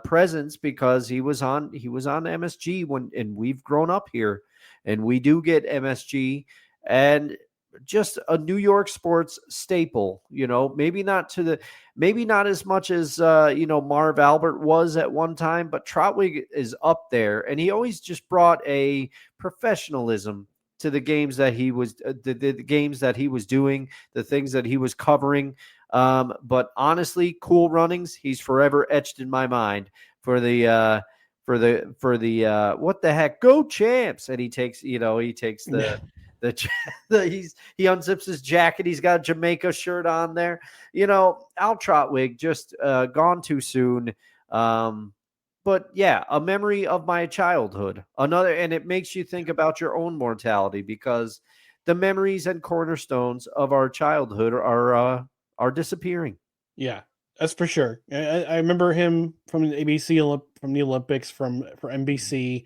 presence, because he was on MSG and we've grown up here, and we do get MSG, and just a New York sports staple, maybe not as much as, Marv Albert was at one time, but Trautwig is up there, and he always just brought a professionalism to the games that he was, the games that he was doing, the things that he was covering. But honestly, Cool Runnings, he's forever etched in my mind for the what the heck, go champs. And he takes the, he unzips his jacket. He's got a Jamaica shirt on there. Al Trautwig just gone too soon. But yeah, a memory of my childhood. And it makes you think about your own mortality, because the memories and cornerstones of our childhood are disappearing. Yeah, that's for sure. I remember him from the ABC, from the Olympics, for NBC.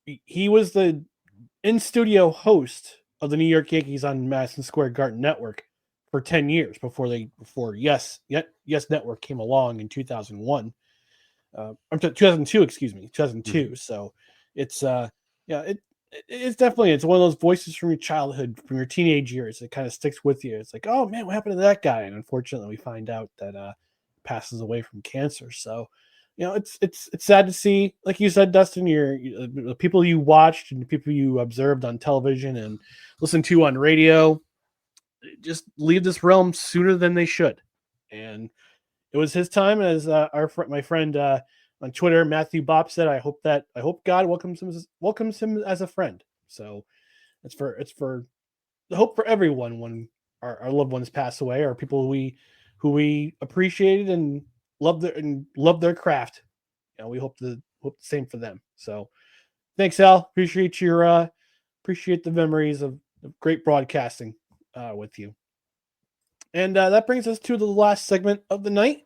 He was the in-studio host of the New York Yankees on Madison Square Garden Network for 10 years before Yes Network came along in 2001. 2002, excuse me, 2002. Mm-hmm. So it's it's definitely, it's one of those voices from your childhood, from your teenage years. It kind of sticks with you. It's like, oh man, what happened to that guy? And unfortunately, we find out that passes away from cancer. So, it's sad to see. Like you said, Dustin, the people you watched and the people you observed on television and listened to on radio just leave this realm sooner than they should. And it was his time, as my friend on Twitter. Matthew Bob said, I hope God welcomes him as a friend. So it's for the hope for everyone when our loved ones pass away, or people who we appreciated and loved their craft. We hope the same for them. So thanks, Al. Appreciate the memories of great broadcasting with you. And that brings us to the last segment of the night,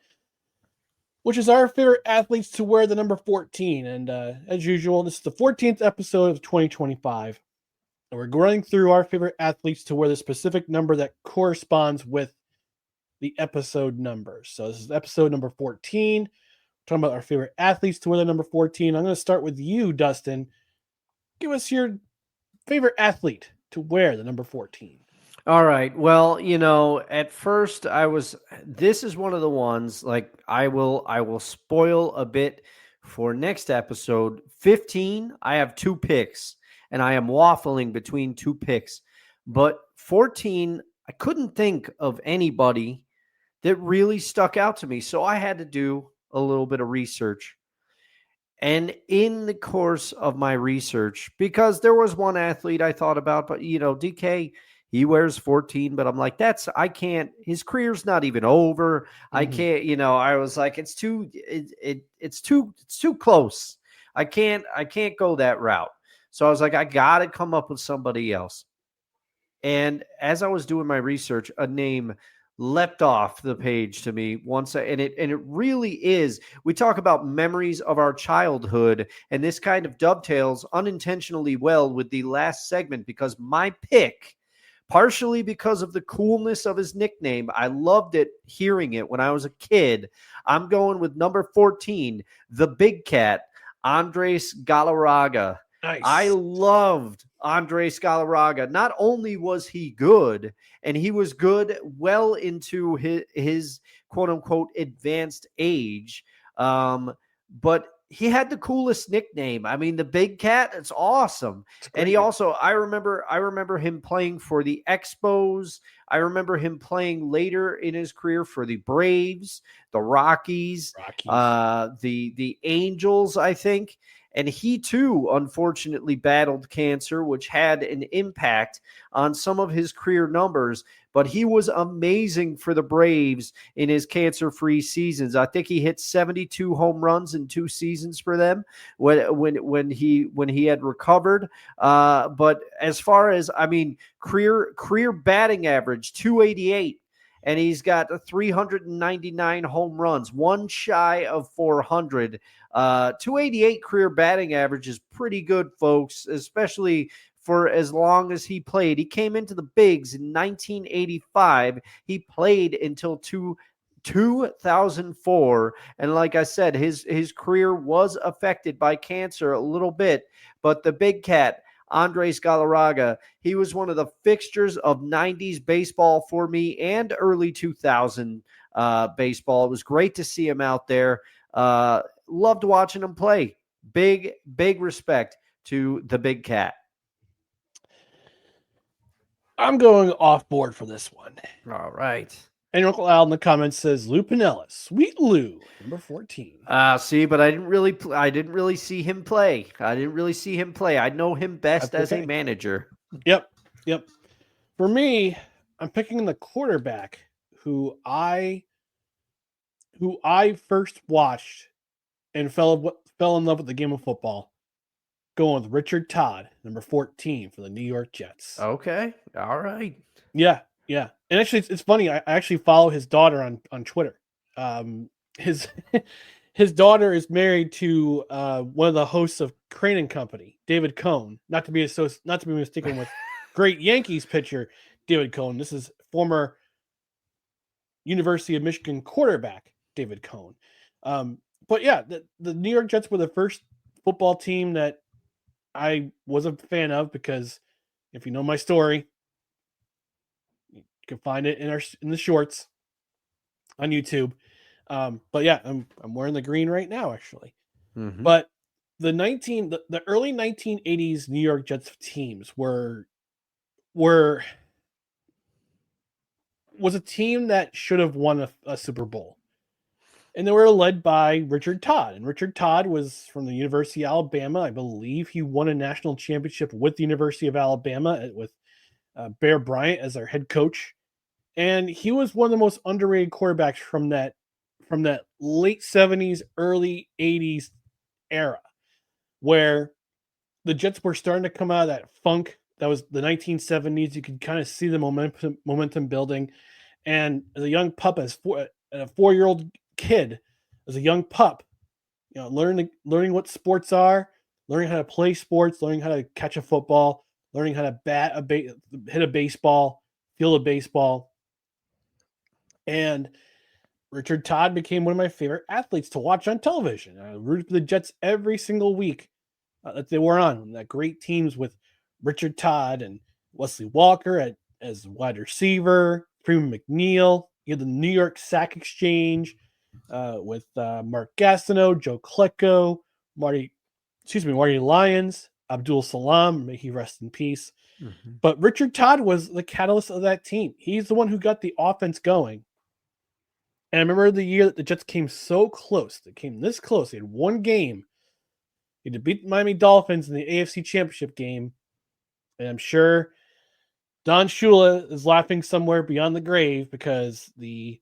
which is our favorite athletes to wear the number 14. And as usual, this is the 14th episode of 2025. And we're going through our favorite athletes to wear the specific number that corresponds with the episode number. So this is episode number 14. We're talking about our favorite athletes to wear the number 14. I'm going to start with you, Dustin. Give us your favorite athlete to wear the number 14. All right. Well, at first this is one of the ones, like, I will spoil a bit for next episode. 15, I have 2 picks, and I am waffling between 2 picks. But 14, I couldn't think of anybody that really stuck out to me. So I had to do a little bit of research. And in the course of my research, because there was one athlete I thought about, but DK, he wears 14, but I'm like, I can't, his career's not even over. I can't, I was like, it's too close. I can't go that route. So I was like, I got to come up with somebody else. And as I was doing my research, a name leapt off the page to me once, and it really is. We talk about memories of our childhood, and this kind of dovetails unintentionally well with the last segment, because my pick, partially because of the coolness of his nickname, I loved it hearing it when I was a kid. I'm going with number 14, the Big Cat, Andres Galarraga. Nice. I loved Andres Galarraga. Not only was he good, and he was good well into his quote-unquote advanced age, but he had the coolest nickname. I mean, the Big Cat, it's awesome. And he also, I remember him playing for the Expos. I remember him playing later in his career for the Braves, the Rockies. The Angels, I think. And he too, unfortunately, battled cancer, which had an impact on some of his career numbers. But he was amazing for the Braves in his cancer-free seasons. I think he hit 72 home runs in 2 seasons for them when he had recovered. But as far as, career batting average, 288. And he's got 399 home runs, one shy of 400. 288 career batting average is pretty good, folks, especially for as long as he played. He came into the bigs in 1985. He played until 2004. And like I said, his career was affected by cancer a little bit. But the Big Cat, Andres Galarraga, he was one of the fixtures of 90s baseball for me and early 2000 baseball. It was great to see him out there. Loved watching him play. Big respect to the Big Cat. I'm going off board for this one. All right. And Uncle Al in the comments says Lou Piniella, Sweet Lou, number 14. See, but I didn't really see him play. I know him best as a manager. Yep. For me, I'm picking the quarterback who I first watched and fell in love with the game of football. Going with Richard Todd, number 14 for the New York Jets. Okay. All right. Yeah. And actually, it's funny. I actually follow his daughter on Twitter. His daughter is married to one of the hosts of Crane and Company, David Cohn. Not to be mistaken with great Yankees pitcher David Cohn. This is former University of Michigan quarterback David Cohn. But yeah, the New York Jets were the first football team that I was a fan of, because if you know my story, you can find it in the shorts on YouTube. But yeah, I'm wearing the green right now, actually. Mm-hmm. But the early 1980s New York Jets teams was a team that should have won a Super Bowl. And they were led by Richard Todd. And Richard Todd was from the University of Alabama. I believe he won a national championship with the University of Alabama with Bear Bryant as their head coach. And he was one of the most underrated quarterbacks from that late 70s, early 80s era, where the Jets were starting to come out of that funk. That was the 1970s. You could kind of see the momentum building. And as a young pup, as a 4-year-old kid, as a young pup, learning what sports are, learning how to play sports, learning how to catch a football, learning how to hit a baseball, field a baseball. And Richard Todd became one of my favorite athletes to watch on television. I rooted for the Jets every single week that they were on. That great teams with Richard Todd and Wesley Walker as wide receiver, Freeman McNeil. You had the New York Sack Exchange with Mark Gastineau, Joe Klecko, Marty Lyons, Abdul Salam, may he rest in peace. Mm-hmm. But Richard Todd was the catalyst of that team. He's the one who got the offense going. And I remember the year that the Jets came so close. They came this close. They had one game. They had to beat the Miami Dolphins in the AFC Championship game. And I'm sure Don Shula is laughing somewhere beyond the grave because the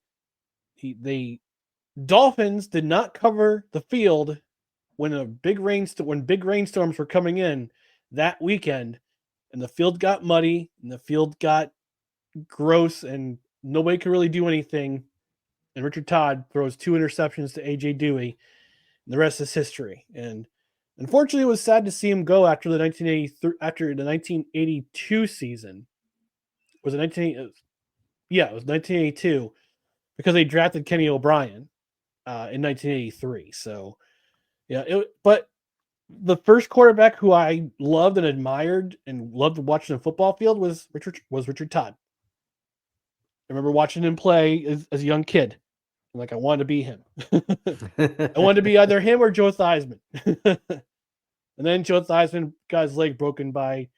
Dolphins did not cover the field when big rainstorms were coming in that weekend, and the field got muddy and the field got gross and nobody could really do anything. And Richard Todd throws 2 interceptions to AJ Dewey, and the rest is history. And unfortunately, it was sad to see him go after the 1982 season. Was it 1980? Yeah, it was 1982 because they drafted Kenny O'Brien in 1983. So, yeah, but the first quarterback who I loved and admired and loved watching the football field was Richard Todd. I remember watching him play as a young kid. Like, I wanted to be him. I wanted to be either him or Joe Theismann. And then Joe Theismann got his leg broken by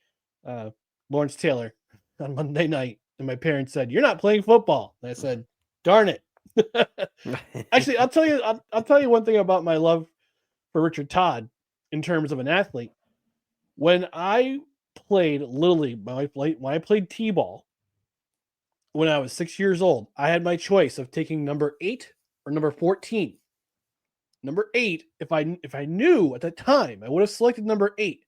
Lawrence Taylor on Monday night. And my parents said, "You're not playing football." And I said, "Darn it." Actually, I'll tell you one thing about my love for Richard Todd in terms of an athlete. When I played Little League, when I played T-ball, when I was 6 years old, I had my choice of taking number 8 or number 14. Number 8, if I knew at the time, I would have selected number 8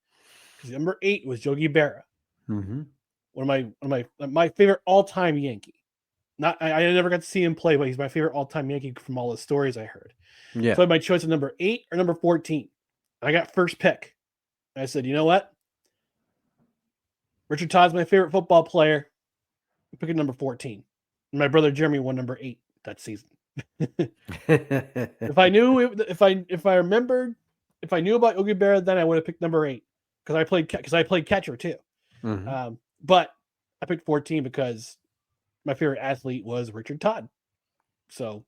because number 8 was Yogi Berra, one of my favorite all-time Yankee. I never got to see him play, but he's my favorite all-time Yankee from all the stories I heard. Yeah. So I had my choice of number 8 or number 14. I got first pick. I said, you know what? Richard Todd's my favorite football player. I'm picking number 14. And my brother Jeremy won number 8 that season. If I knew about Yogi Berra, then I would have picked number 8 because I played catcher too. Mm-hmm. But I picked 14 because my favorite athlete was Richard Todd. So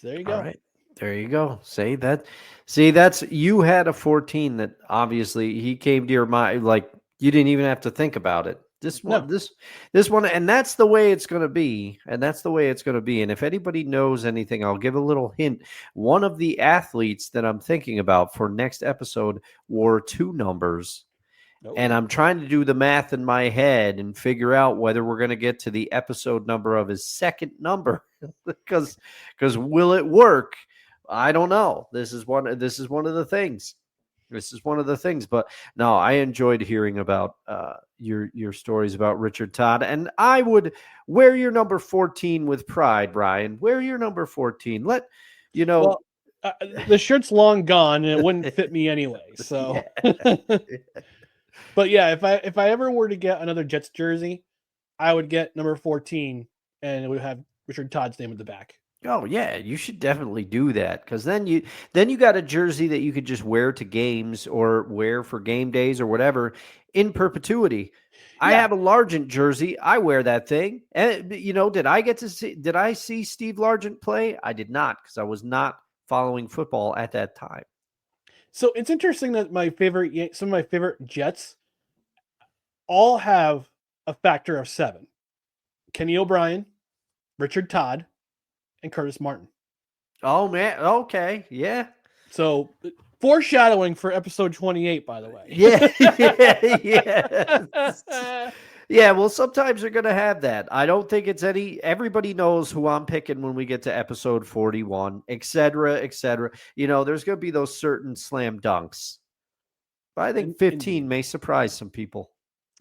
there you go. All right. There you go. That's you had a 14 that obviously he came to your mind, like you didn't even have to think about it. This one, and that's the way it's going to be. And if anybody knows anything, I'll give a little hint. One of the athletes that I'm thinking about for next episode wore 2 numbers. Oh. And I'm trying to do the math in my head and figure out whether we're going to get to the episode number of his second number because will it work? I don't know. This is one of the things. But no, I enjoyed hearing about your stories about Richard Todd, and I would wear your number 14 with pride, Brian. Wear your number 14. Let you know. Well, the shirt's long gone, and it wouldn't fit me anyway. So, but yeah, if I ever were to get another Jets jersey, I would get number 14, and it would have Richard Todd's name at the back. Oh yeah, you should definitely do that because then you got a jersey that you could just wear to games or wear for game days or whatever in perpetuity. Yeah. I have a Largent jersey. I wear that thing. And did I see Steve Largent play? I did not because I was not following football at that time. So it's interesting that some of my favorite Jets all have a factor of 7. Kenny O'Brien, Richard Todd, and Curtis Martin. Oh man. Okay. Yeah. So foreshadowing for episode 28, by the way. Yeah. Yeah. Yeah. Well, sometimes you're going to have that. I don't think it's everybody knows who I'm picking when we get to episode 41, et cetera, et cetera. There's going to be those certain slam dunks. But I think 15 Indeed. may surprise some people.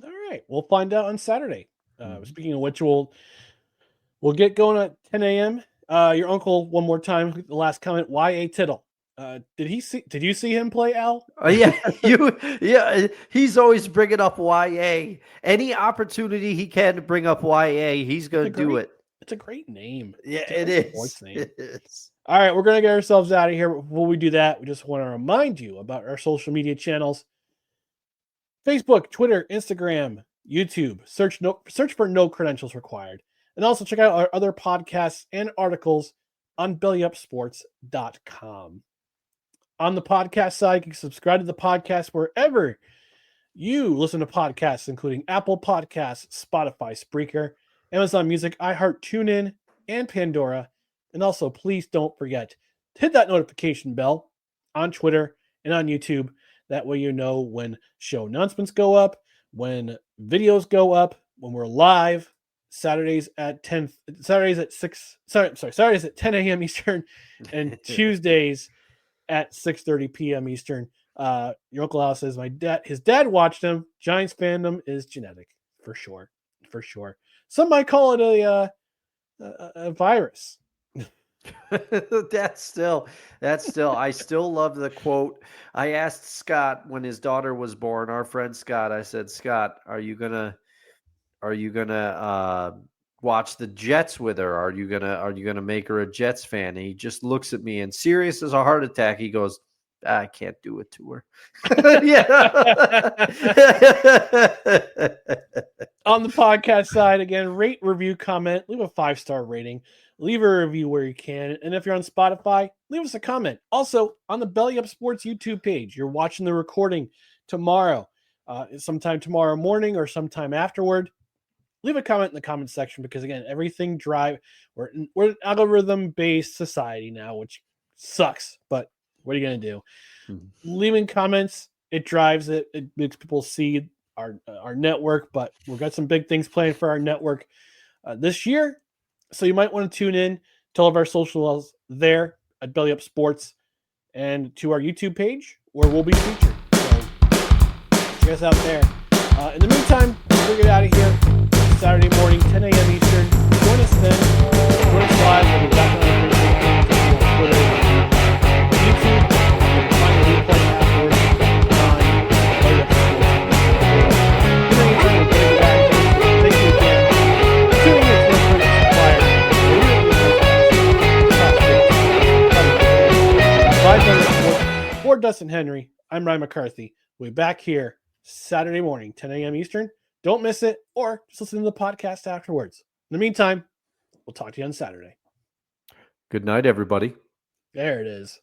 All right. We'll find out on Saturday. Speaking of which, we'll get going at 10 a.m. Your uncle, one more time, the last comment, Y.A. Tittle. Did you see him play, Al? Yeah, he's always bringing up YA. Any opportunity he can to bring up YA, he's going to do it. It's a great name. Yeah, it is. It is. All right, we're going to get ourselves out of here. Before we do that, we just want to remind you about our social media channels. Facebook, Twitter, Instagram, YouTube. Search for No Credentials Required. And also check out our other podcasts and articles on bellyupsports.com. On the podcast side, you can subscribe to the podcast wherever you listen to podcasts, including Apple Podcasts, Spotify, Spreaker, Amazon Music, iHeart, TuneIn, and Pandora. And also, please don't forget to hit that notification bell on Twitter and on YouTube. That way you know when show announcements go up, when videos go up, when we're live. Saturdays at 10 a.m. Eastern, and Tuesdays at 6:30 p.m. Eastern. Your Uncle Al says his dad watched him. Giants fandom is genetic, for sure. Some might call it a virus. That's still. I still love the quote. I asked Scott when his daughter was born. Our friend Scott. I said, Scott, are you gonna watch the Jets with her? Are you gonna make her a Jets fan? And he just looks at me and serious as a heart attack. He goes, I can't do it to her. Yeah. On the podcast side, again, rate, review, comment, leave a 5-star rating, leave a review where you can. And if you're on Spotify, leave us a comment. Also, on the Belly Up Sports YouTube page, you're watching the recording tomorrow, sometime tomorrow morning or sometime afterward. Leave a comment in the comment section because, again, everything we're an algorithm-based society now, which sucks, but what are you going to do? Leaving comments, it drives it. It makes people see our network, but we've got some big things planned for our network this year. So you might want to tune in to all of our socials there at Belly Up Sports and to our YouTube page where we'll be featured. So check us out there. In the meantime, we'll get out of here. Saturday morning, 10 a.m. Eastern. Join us then. Join us live. We'll be back on Twitter, YouTube. Find the replay afterwards on Belly Up Sports. Thank you again. Tuning in to the for Dustin Henry, I'm Ryan McCarthy. We'll be back here Saturday morning, 10 a.m. Eastern. Don't miss it, or just listen to the podcast afterwards. In the meantime, we'll talk to you on Saturday. Good night, everybody. There it is.